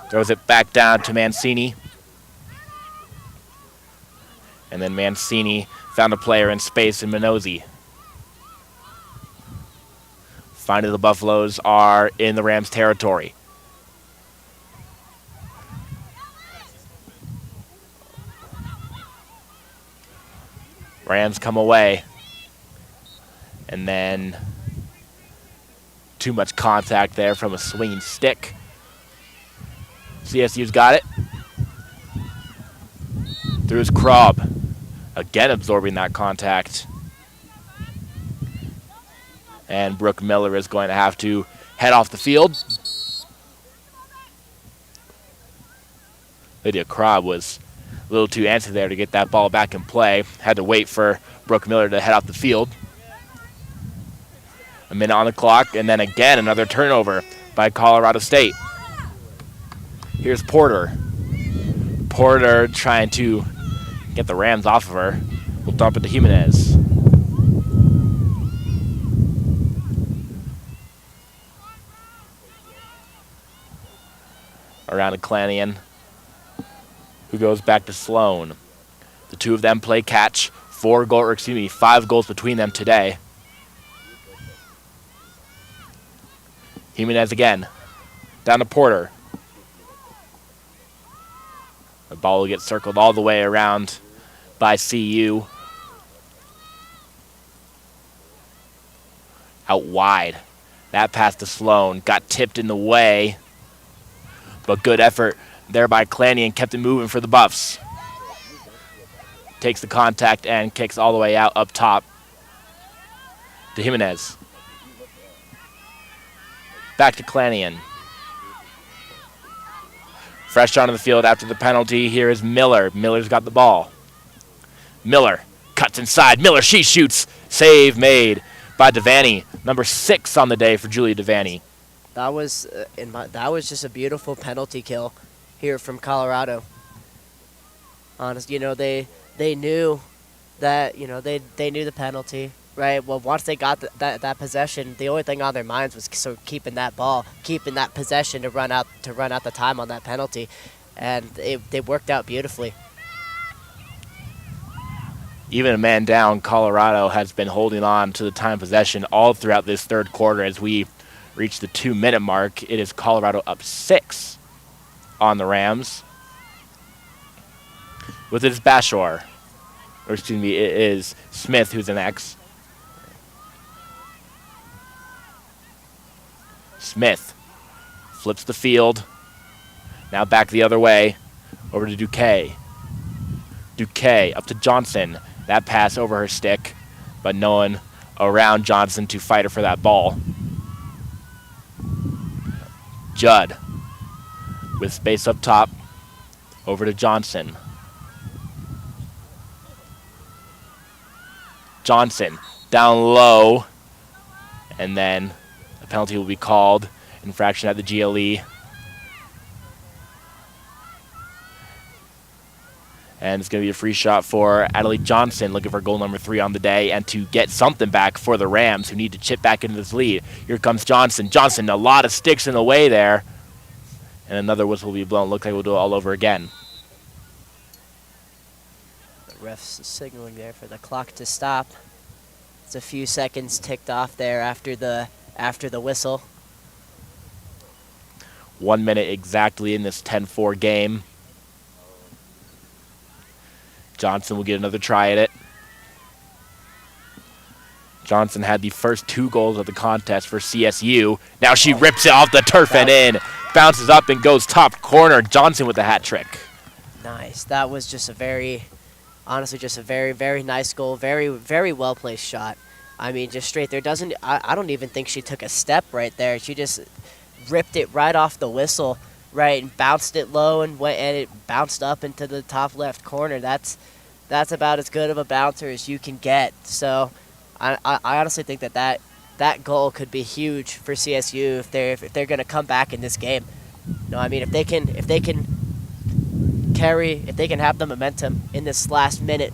Throws it back down to Mancini. And then Mancini found a player in space in Minozzi. Finally, the Buffaloes are in the Rams' territory. Rams come away. And then too much contact there from a swinging stick. CSU's got it. Through his Krob. Again absorbing that contact. And Brooke Miller is going to have to head off the field. Lydia Krob was a little too antsy there to get that ball back in play. Had to wait for Brooke Miller to head off the field. A minute on the clock, and then again another turnover by Colorado State. Here's Porter. Porter trying to get the Rams off of her. We'll dump it to Jimenez. Around to Clanion, who goes back to Sloan. The two of them play catch. 5 goals between them today. Jimenez again. Down to Porter. The ball will get circled all the way around by CU. Out wide. That pass to Sloan. Got tipped in the way. But good effort there by Clanion. Kept it moving for the Buffs. Takes the contact and kicks all the way out up top to Jimenez. Back to Clanion. Fresh onto the field after the penalty. Here is Miller. Miller's got the ball. Miller cuts inside. Miller, she shoots. Save made by Devaney. Number 6 on the day for Julia Devaney. That was that was just a beautiful penalty kill here from Colorado. Honest, they knew that they knew the penalty. Right. Well, once they got that possession, the only thing on their minds was sort of keeping that ball, keeping that possession to run out the time on that penalty, and they worked out beautifully. Even a man down, Colorado has been holding on to the time possession all throughout this third quarter. As we reach the 2-minute mark, it is Colorado up 6 on the Rams. With it is Bashor, or excuse me, it is Smith who's an X. Smith flips the field. Now back the other way. Over to Duque. Duque up to Johnson. That pass over her stick, but no one around Johnson to fight her for that ball. Judd with space up top. Over to Johnson. Johnson down low. And then a penalty will be called. Infraction at the GLE. And it's going to be a free shot for Adelaide Johnson, looking for goal number 3 on the day and to get something back for the Rams, who need to chip back into this lead. Here comes Johnson. Johnson, a lot of sticks in the way there. And another whistle will be blown. Looks like we'll do it all over again. The ref's signaling there for the clock to stop. It's a few seconds ticked off there after the whistle. 1 minute exactly in this 10-4 game. Johnson will get another try at it. Johnson had the first 2 goals of the contest for CSU. Now she rips it off the turf and in. Bounces up and goes top corner. Johnson with the hat trick. Nice. That was just honestly, just a very, very nice goal. Very, very well-placed shot. I mean, just straight there. I don't even think she took a step right there. She just ripped it right off the whistle, right, and bounced it low and it bounced up into the top left corner. That's about as good of a bouncer as you can get. So I honestly think that goal could be huge for CSU if they're going to come back in this game. No, I mean, if they can have the momentum in this last minute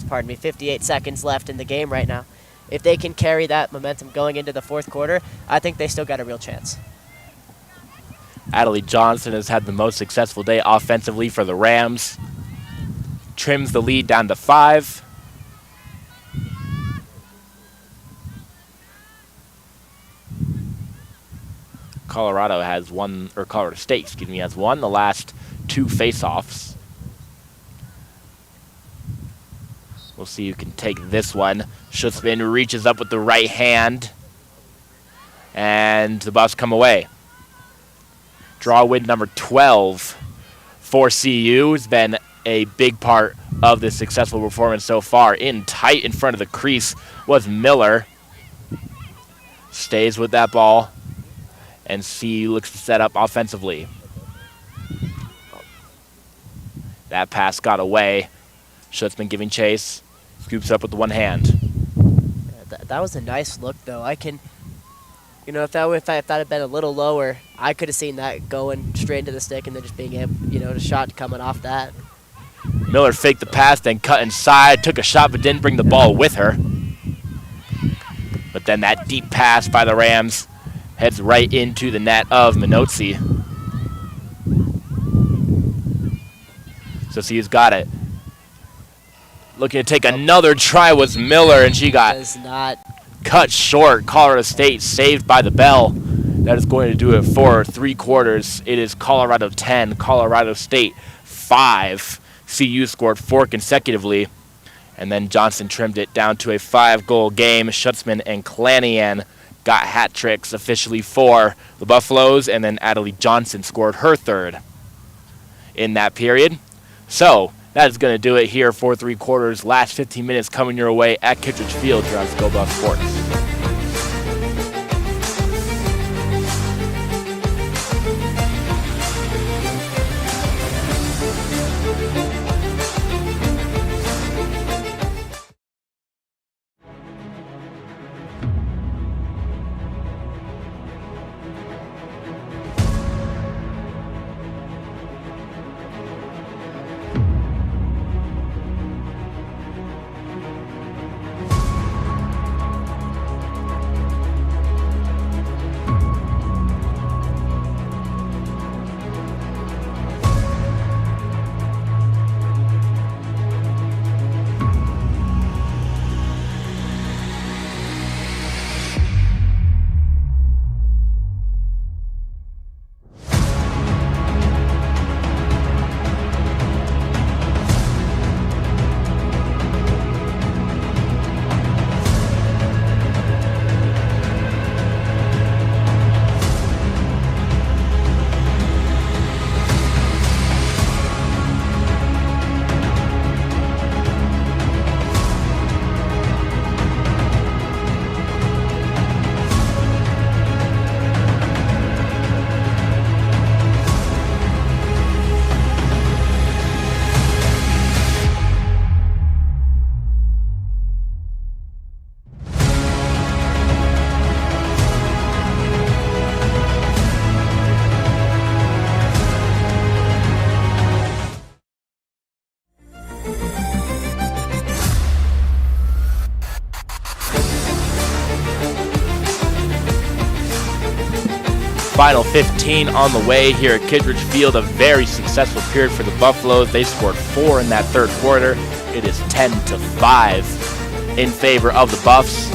58 seconds left in the game right now. If they can carry that momentum going into the fourth quarter, I think they still got a real chance. Adelie Johnson has had the most successful day offensively for the Rams. Trims the lead down to 5. Colorado State, has won the last 2 face-offs. We'll see who can take this one. Schutzman reaches up with the right hand, and the Buffs come away. Draw win number 12 for CU has been a big part of this successful performance so far. In tight in front of the crease was Miller. Stays with that ball, and CU looks to set up offensively. That pass got away. Schutzman giving chase. Scoops up with the one hand. Yeah, that was a nice look, though. If that had been a little lower, I could have seen that going straight into the stick and then just being able, the shot coming off that. Miller faked the pass, then cut inside, took a shot, but didn't bring the ball with her. But then that deep pass by the Rams heads right into the net of Minozzi. So CU's got it. Looking to take another try was Miller, and she got cut short. Colorado State saved by the bell. That is going to do it for 3 quarters. It is Colorado 10, Colorado State 5. CU scored 4 consecutively, and then Johnson trimmed it down to a 5-goal game. Schutzman and Clanian got hat tricks officially for the Buffaloes, and then Adelie Johnson scored her 3rd in that period. So that is going to do it here for 3 quarters. Last 15 minutes coming your way at Kittredge Field here on Go Buff Sports. Final 15 on the way here at Kittredge Field. A very successful period for the Buffaloes. They scored 4 in that 3rd quarter. It is 10-5. in favor of the Buffs.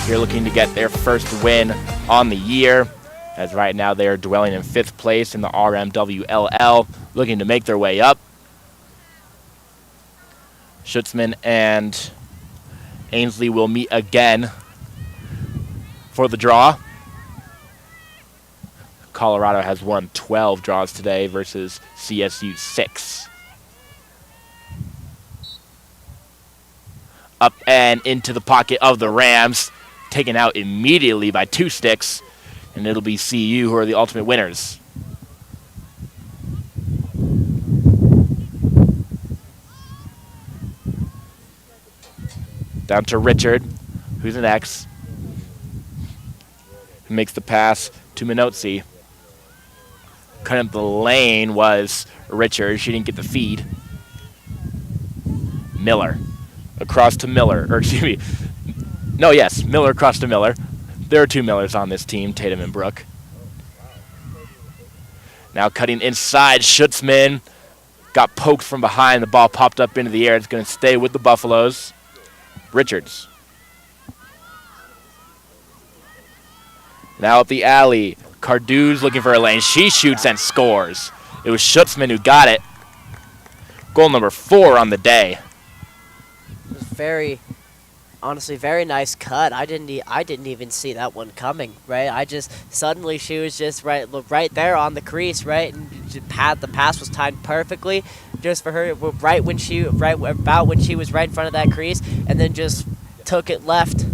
Here looking to get their first win on the year, as right now they are dwelling in 5th place in the RMWLL, looking to make their way up. Schutzman and Ainsley will meet again for the draw. Colorado has won 12 draws today versus CSU 6. Up and into the pocket of the Rams, taken out immediately by 2 sticks, and it'll be CU who are the ultimate winners. Down to Richard, who's an X. Makes the pass to Minotzi. Cutting up the lane was Richard. She didn't get the feed. Miller. Across to Miller. Or excuse me. No, yes. Miller across to Miller. There are 2 Millers on this team, Tatum and Brooke. Now cutting inside. Schutzman got poked from behind. The ball popped up into the air. It's going to stay with the Buffaloes. Richards. Now up the alley. Cardew's looking for a lane. She shoots and scores. It was Schutzman who got it. Goal number 4 on the day. It was honestly, very nice cut. I didn't even see that one coming, right? Suddenly she was just right there on the crease, right? And the pass was timed perfectly just for her, about when she was right in front of that crease, and then just took it left.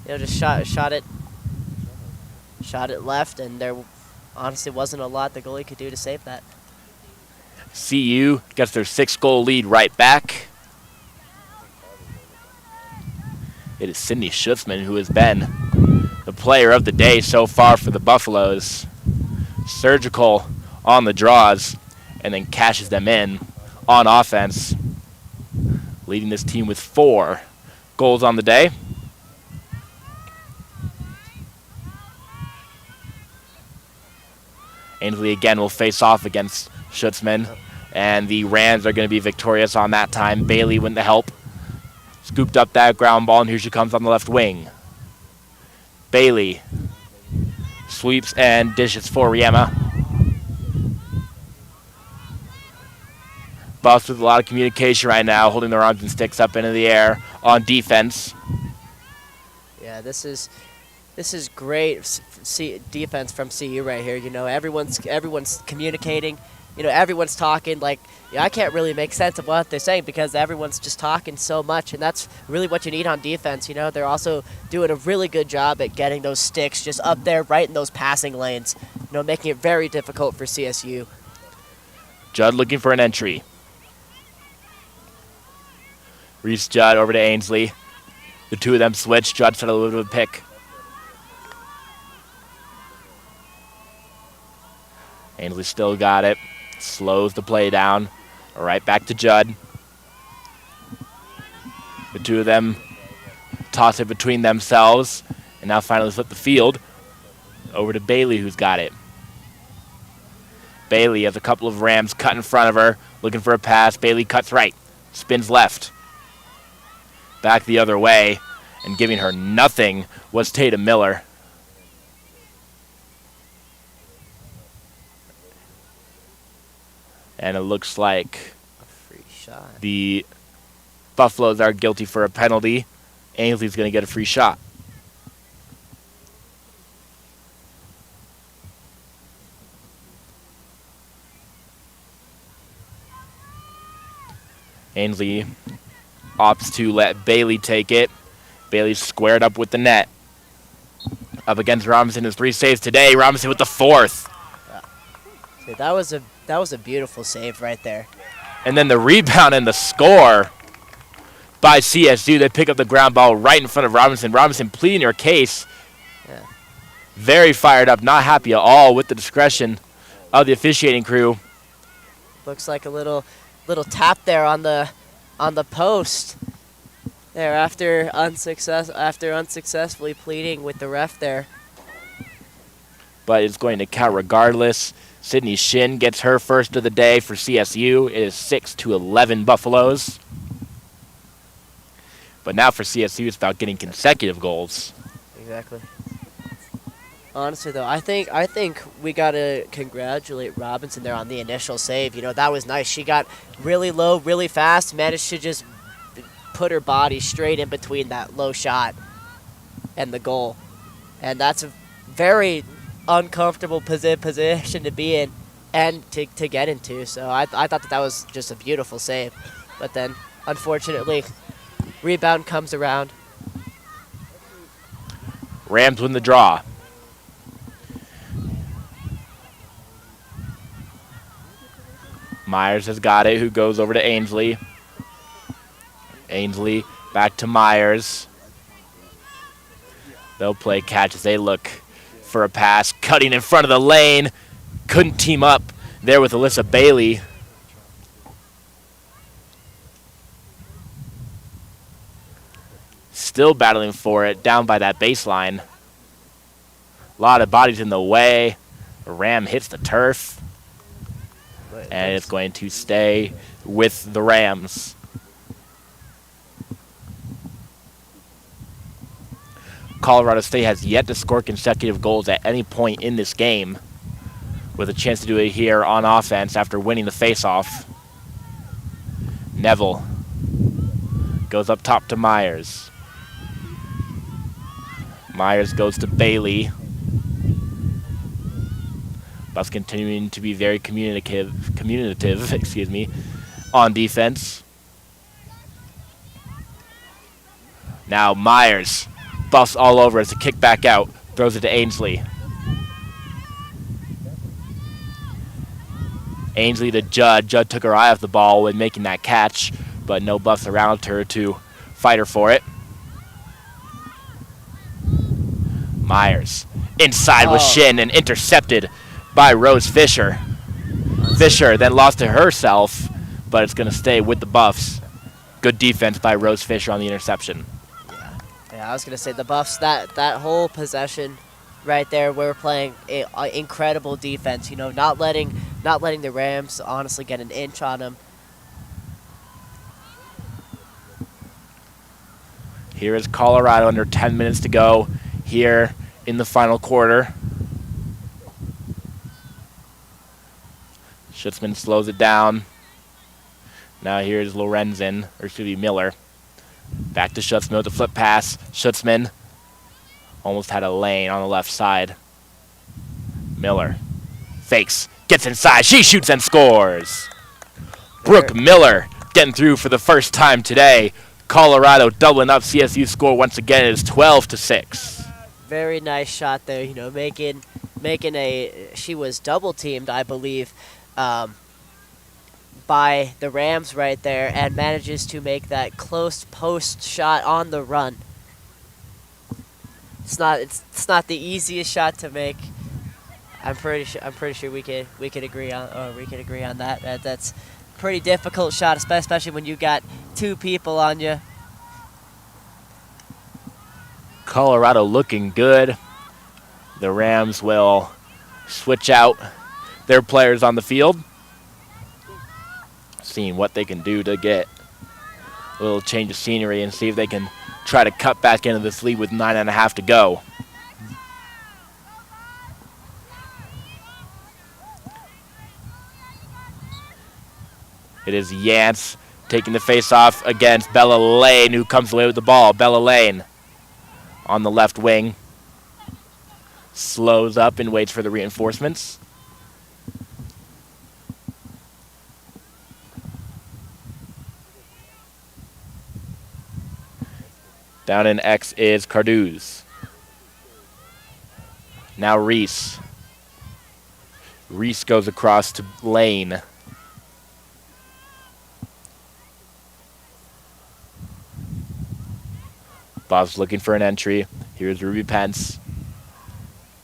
Just shot it left, and there honestly wasn't a lot the goalie could do to save that. CU gets their 6-goal lead right back. It is Sydney Schutzman who has been the player of the day so far for the Buffaloes. Surgical on the draws, and then cashes them in on offense, leading this team with 4 goals on the day. Ainsley again will face off against Schutzman, and the Rams are going to be victorious on that time. Bailey went to help. Scooped up that ground ball, and here she comes on the left wing. Bailey sweeps and dishes for Riema. Buffs with a lot of communication right now, holding their arms and sticks up into the air on defense. Yeah, this is great defense from CU right here. Everyone's communicating. Everyone's talking. I can't really make sense of what they're saying because everyone's just talking so much, and that's really what you need on defense. They're also doing a really good job at getting those sticks just up there right in those passing lanes, making it very difficult for CSU. Judd looking for an entry. Reese Judd over to Ainsley. The 2 of them switch. Judd started a little bit of a pick. Ainsley still got it. Slows the play down. Right back to Judd. The 2 of them toss it between themselves. And now finally flip the field over to Bailey, who's got it. Bailey has a couple of Rams cut in front of her. Looking for a pass. Bailey cuts right. Spins left. Back the other way. And giving her nothing was Tatum Miller. And it looks like a free shot. The Buffaloes are guilty for a penalty. Ainsley's going to get a free shot. Ainsley opts to let Bailey take it. Bailey's squared up with the net. Up against Robinson, his 3 saves today. Robinson with the 4th. Yeah. That was a beautiful save right there. And then the rebound and the score by CSU. They pick up the ground ball right in front of Robinson. Robinson pleading her case. Yeah. Very fired up, not happy at all with the discretion of the officiating crew. Looks like a little tap there on the post. There after unsuccessfully pleading with the ref there. But it's going to count regardless. Sydney Shin gets her first of the day for CSU. It is 6-11 Buffaloes. But now for CSU, it's about getting consecutive goals. Exactly. Honestly, though, I think we gotta congratulate Robinson there on the initial save. You know, that was nice. She got really low, really fast, managed to just put her body straight in between that low shot and the goal, and that's a very uncomfortable position to be in and to get into. So I thought that was just a beautiful save, but then unfortunately, rebound comes around. Rams win the draw. Myers has got it, who goes over to Ainsley. Ainsley back to Myers. They'll play catch as they look for a pass. Cutting in front of the lane. Couldn't team up there with Alyssa Bailey. Still battling for it down by that baseline. A lot of bodies in the way. Ram hits the turf. And it's going to stay with the Rams. Colorado State has yet to score consecutive goals at any point in this game, with a chance to do it here on offense after winning the faceoff. Neville goes up top to Myers. Myers goes to Bailey. Buffs continuing to be very communicative, on defense. Now Myers buffs all over as the kick back out, throws it to Ainsley. Ainsley to Judd. Judd took her eye off the ball when making that catch, but no buffs around her to fight her for it. Myers inside with Shin and intercepted by Rose Fisher. Fisher then lost to herself, but it's going to stay with the Buffs. Good defense by Rose Fisher on the interception. Yeah, I was going to say the Buffs, that whole possession right there, we're playing incredible defense, you know, not letting the Rams honestly get an inch on them. Here is Colorado under 10 minutes to go here in the final quarter. Schutzman slows it down. Now here's Miller. Back to Schutzman with the flip pass. Schutzman almost had a lane on the left side. Miller fakes, gets inside. She shoots and scores. Brooke Miller getting through for the first time today. Colorado doubling up. CSU score once again. It is 12-6. Very nice shot there. You know, making she was double teamed, I believe, by the Rams right there, and manages to make that close post shot on the run. It's not the easiest shot to make. I'm pretty sure we could agree on that. That's a pretty difficult shot, especially when you got two people on you. Colorado looking good. The Rams will switch out their players on the field, seeing what they can do to get a little change of scenery and see if they can try to cut back into this lead with 9.5 to go. It is Yance taking the face-off against Bella Lane, who comes away with the ball. Bella Lane on the left wing. Slows up and waits for the reinforcements. Down in X is Carduz. Now Reese. Reese goes across to Lane. Bob's looking for an entry. Here's Ruby Pence.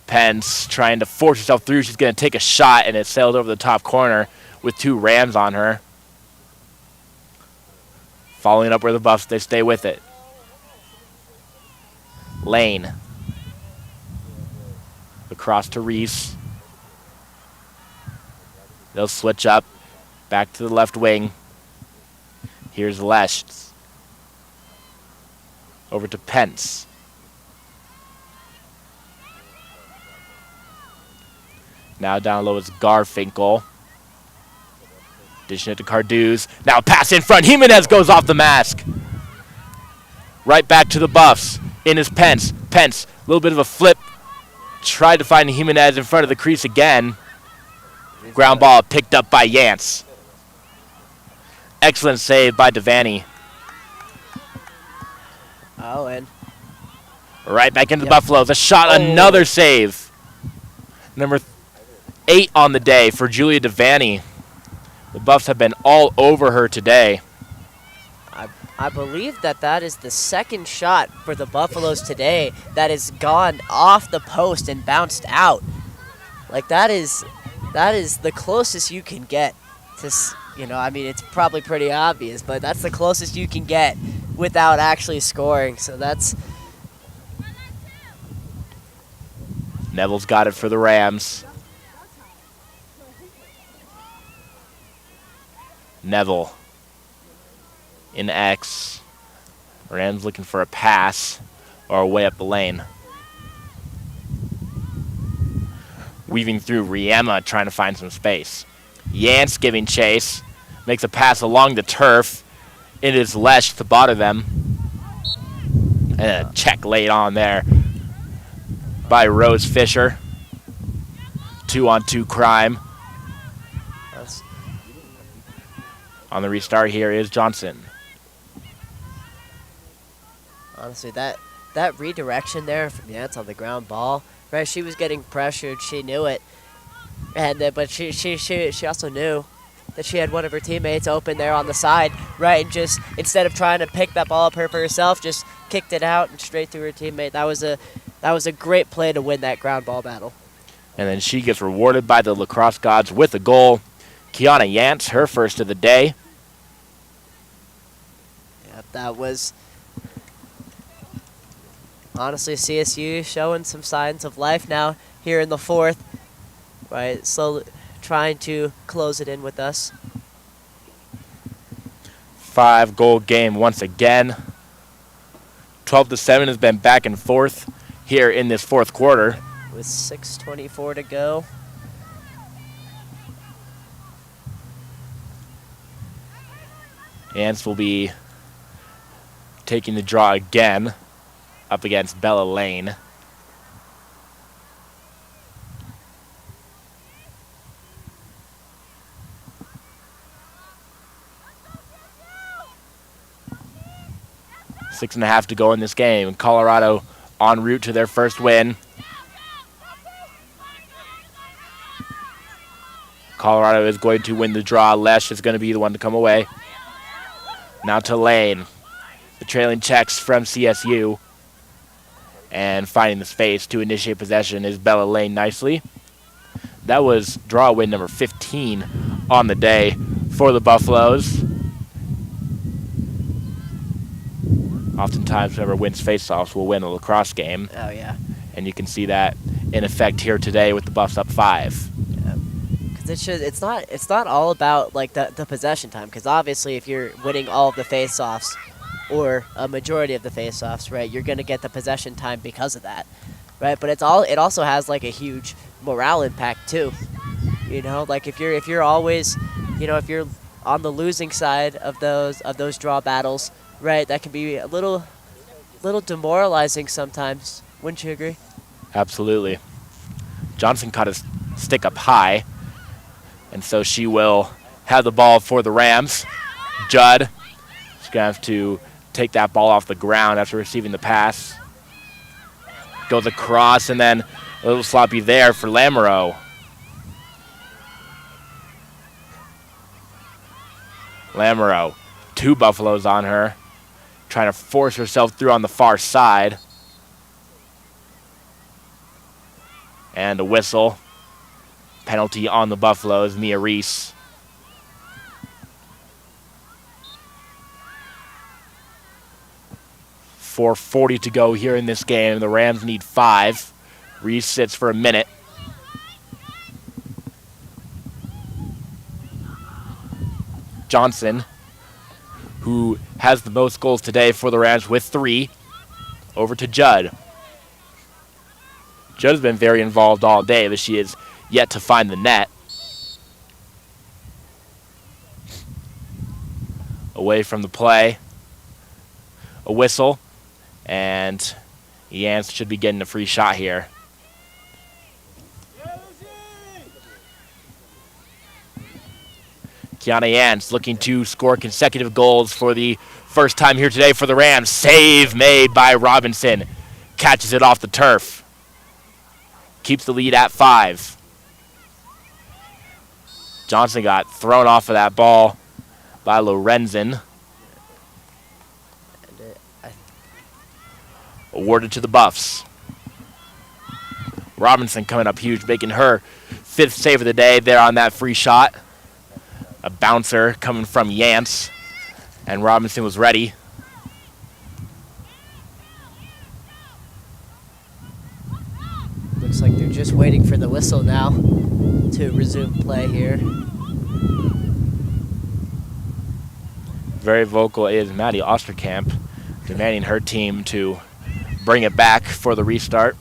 Pence trying to force herself through. She's going to take a shot, and it sails over the top corner with two Rams on her. Following up where the Buffs, they stay with it. Lane. Across to Reese. They'll switch up. Back to the left wing. Here's Lesh. Over to Pence. Now down low is Garfinkel. Dishing it to Carduz. Now pass in front. Jimenez goes off the mask. Right back to the Buffs. In is Pence. Pence, a little bit of a flip. Tried to find Jimenez in front of the crease again. Ground ball picked up by Yance. Excellent save by Devaney. Oh, and right back into the Buffaloes. A shot, another save. Number 8 on the day for Julia Devaney. The Buffs have been all over her today. I believe that is the second shot for the Buffaloes today that has gone off the post and bounced out. Like, that is the closest you can get to, I mean, it's probably pretty obvious, but that's the closest you can get without actually scoring. So that's... Neville's got it for the Rams. Neville in X. Rams looking for a pass or a way up the lane. Weaving through Riema, trying to find some space. Yance giving chase. Makes a pass along the turf. It is Lesh to bother them. And a check laid on there by Rose Fisher. 2-on-2 crime. On the restart here is Johnson. Honestly, that redirection there from Yance on the ground ball, right? She was getting pressured. She knew it, and but she also knew that she had one of her teammates open there on the side, right? And just instead of trying to pick that ball up for herself, just kicked it out and straight through her teammate. That was a great play to win that ground ball battle. And then she gets rewarded by the lacrosse gods with a goal. Kiana Yance, her first of the day. Yep, that was honestly CSU showing some signs of life now here in the fourth, right? Slowly trying to close it in with us. 5-goal game once again. 12-7 has been back and forth here in this fourth quarter. With 6:24 to go. Yance will be taking the draw again up against Bella Lane. Six and a half to go in this game. Colorado en route to their first win. Colorado is going to win the draw. Lesh is going to be the one to come away. Now to Lane. The trailing checks from CSU. And finding the space to initiate possession is Bella Lane nicely. That was draw win number 15 on the day for the Buffaloes. Oftentimes, whoever wins faceoffs will win a lacrosse game. Oh, yeah. And you can see that in effect here today with the Buffs up 5. It's not all about like the possession time, because obviously if you're winning all of the face-offs or a majority of the face-offs, right, you're gonna get the possession time because of that, right? But it also has like a huge morale impact too. Like if you're always, if you're on the losing side of those draw battles, right, that can be a little demoralizing sometimes. Wouldn't you agree? Absolutely. Johnson caught his stick up high. And so she will have the ball for the Rams. Judd, she's going to have to take that ball off the ground after receiving the pass. Goes across, and then a little sloppy there for Lamoureux. Lamoureux, 2 Buffaloes on her, trying to force herself through on the far side. And a whistle. Penalty on the Buffaloes, Mia Reese. .440 to go here in this game. The Rams need 5. Reese sits for a minute. Johnson, who has the most goals today for the Rams with 3. Over to Judd. Judd has been very involved all day, but she is yet to find the net. Away from the play. A whistle. And Yance should be getting a free shot here. Kiana Yance looking to score consecutive goals for the first time here today for the Rams. Save made by Robinson. Catches it off the turf. Keeps the lead at 5. Johnson got thrown off of that ball by Lorenzen. Awarded to the Buffs. Robinson coming up huge, making her 5th save of the day there on that free shot. A bouncer coming from Yance, and Robinson was ready. Looks like they're just waiting for the whistle now to resume play here. Very vocal is Maddie Osterkamp, demanding her team to bring it back for the restart.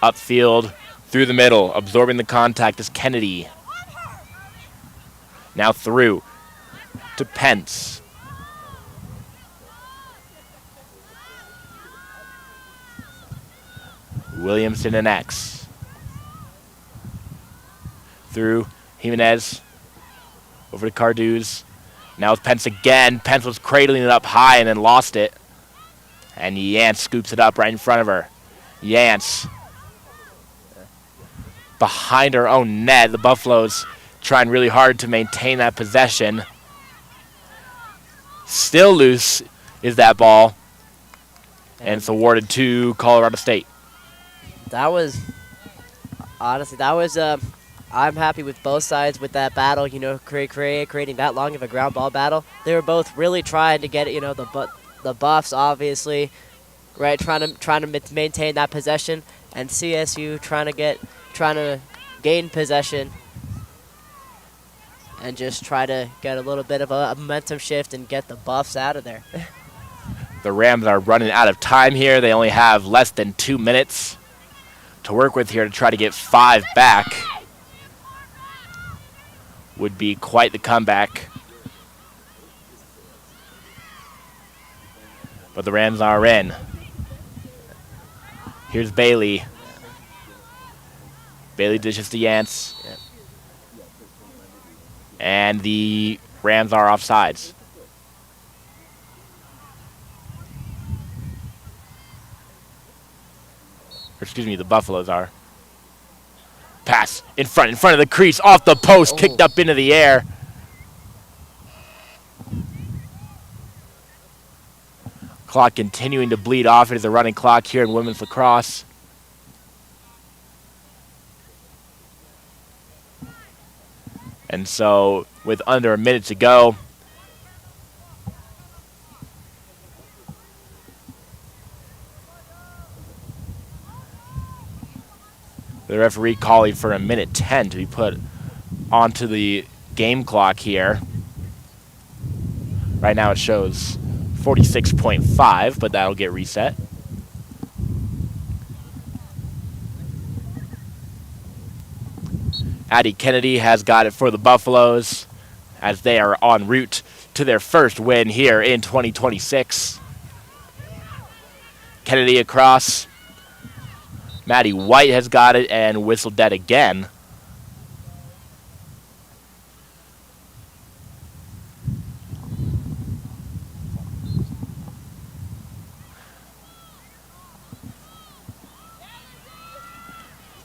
Upfield, through the middle, absorbing the contact is Kennedy. Now through to Pence. Williamson and X. Through Jimenez. Over to Carduz. Now with Pence again. Pence was cradling it up high and then lost it. And Yance scoops it up right in front of her. Yance. Behind her own net. The Buffaloes trying really hard to maintain that possession. Still loose is that ball. And it's awarded to Colorado State. That was, honestly, I'm happy with both sides with that battle, you know, creating that long of a ground ball battle. They were both really trying to get it, you know, the Buffs, obviously, right, trying to maintain that possession, and CSU trying to gain possession and just try to get a little bit of a momentum shift and get the Buffs out of there. The Rams are running out of time here. They only have less than 2 minutes to work with here to try to get 5 back. Would be quite the comeback. But the Rams are in. Here's Bailey. Bailey dishes to Yance. Yep. And the Rams are offsides. Excuse me, the Buffaloes are. Pass in front of the crease, off the post, kicked up into the air. Clock continuing to bleed off. It is a running clock here in women's lacrosse. And so, with under a minute to go, the referee calling for a minute 10 to be put onto the game clock here. Right now it shows 46.5, but that'll get reset. Addie Kennedy has got it for the Buffaloes as they are en route to their first win here in 2026. Kennedy across. Maddie White has got it and whistled dead again.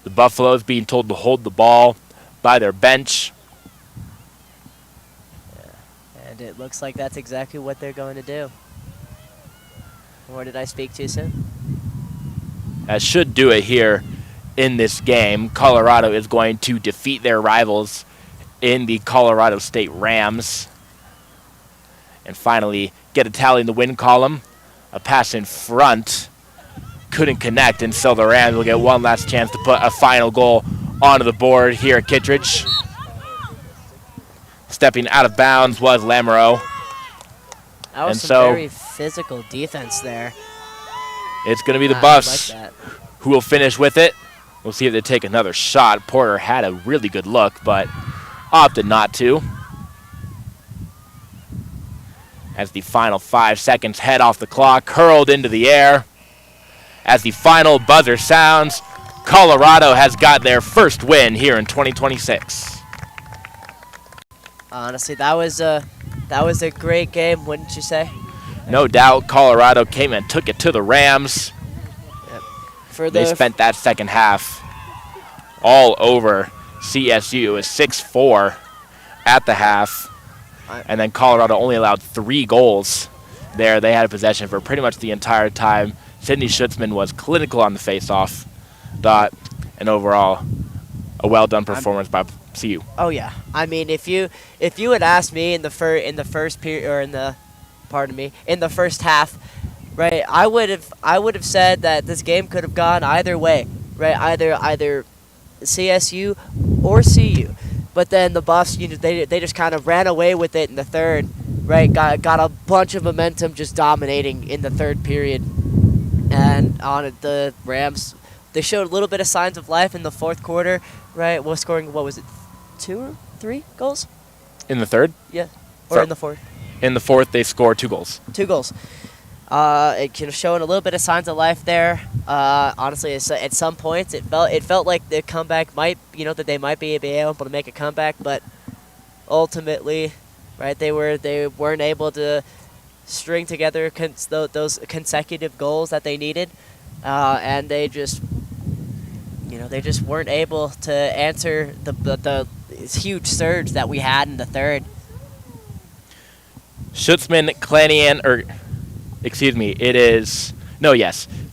The Buffaloes being told to hold the ball by their bench. Yeah. And it looks like that's exactly what they're going to do. Or did I speak too soon? That should do it here in this game. Colorado is going to defeat their rivals in the Colorado State Rams. And finally get a tally in the win column. A pass in front. Couldn't connect, and so the Rams will get one last chance to put a final goal onto the board here at Kittredge. Stepping out of bounds was Lamoureux. That was And some so very physical defense there. it's going to be the I Buffs like that. who will finish with it. We'll see if they take another shot. Porter had a really good look, but opted not to. As the final 5 seconds head off the clock, hurled into the air. As the final buzzer sounds, Colorado has got their first win here in 2026. Honestly, that was a great game, wouldn't you say? No doubt, Colorado came and took it to the Rams. They spent that second half all over CSU. It was 6-4 at the half. And then Colorado only allowed 3 goals there. They had a possession for pretty much the entire time. Sydney Schutzman was clinical on the faceoff dot, and overall, a well-done performance by CU. Oh yeah, I mean, if you had asked me in the first period, or in the first half, right, I would have said that this game could have gone either way, right, either CSU or CU, but then the Buffs, they just kind of ran away with it in the third, right, got a bunch of momentum, just dominating in the third period. And on it, the Rams, they showed a little bit of signs of life in the fourth quarter, right? Scoring, what was it, 2 or 3 goals? In the third? Yeah, or in the fourth. In the fourth, they scored 2 goals. 2 goals. Showing a little bit of signs of life there. Honestly, at some points, it felt like the comeback might, that they might be able to make a comeback, but ultimately, right, they weren't able to string together those consecutive goals that they needed, and they just weren't able to answer the huge surge that we had in the third. Schutzman, Clanian,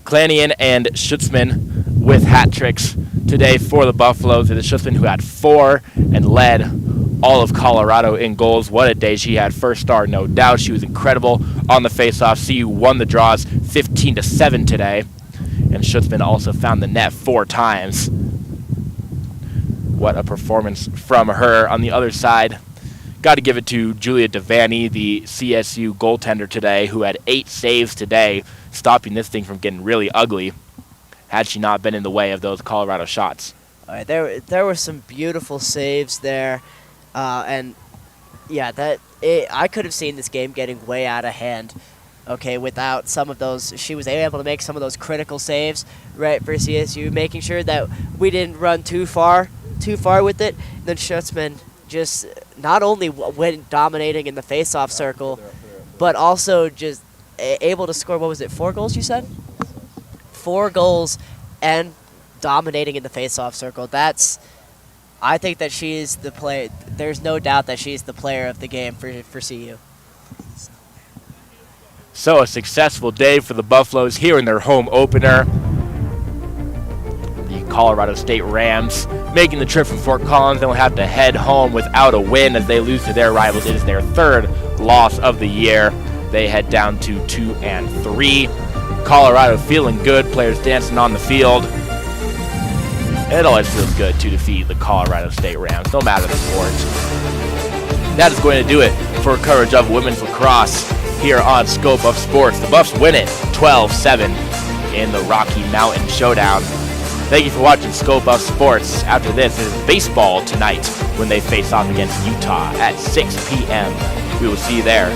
Clanian and Schutzman with hat tricks today for the Buffaloes. It is Schutzman who had 4 and led all of Colorado in goals. What a day she had. First star, no doubt. She was incredible on the faceoff. CU won the draws 15-7 today. And Schutzman also found the net 4 times. What a performance from her. On the other side, got to give it to Julia Devaney, the CSU goaltender today, who had 8 saves today, stopping this thing from getting really ugly, had she not been in the way of those Colorado shots. All right, there were some beautiful saves there. And yeah, I could have seen this game getting way out of hand, okay, without some of those. She was able to make some of those critical saves, right, for CSU, making sure that we didn't run too far with it. And then Schutzman just not only went dominating in the face-off circle, but also just able to score, what was it, 4 goals you said? 4 goals and dominating in the face-off circle. I think that she is the player. There's no doubt that she's the player of the game for CU. So a successful day for the Buffaloes here in their home opener. The Colorado State Rams making the trip from Fort Collins. They'll have to head home without a win as they lose to their rivals. It is their 3rd loss of the year. They head down to 2-3. Colorado feeling good. Players dancing on the field. It always feels good to defeat the Colorado State Rams, no matter the sport. That is going to do it for coverage of women's lacrosse here on Scope of Sports. The Buffs win it 12-7 in the Rocky Mountain Showdown. Thank you for watching Scope of Sports. After this, it is baseball tonight when they face off against Utah at 6 p.m. We will see you there.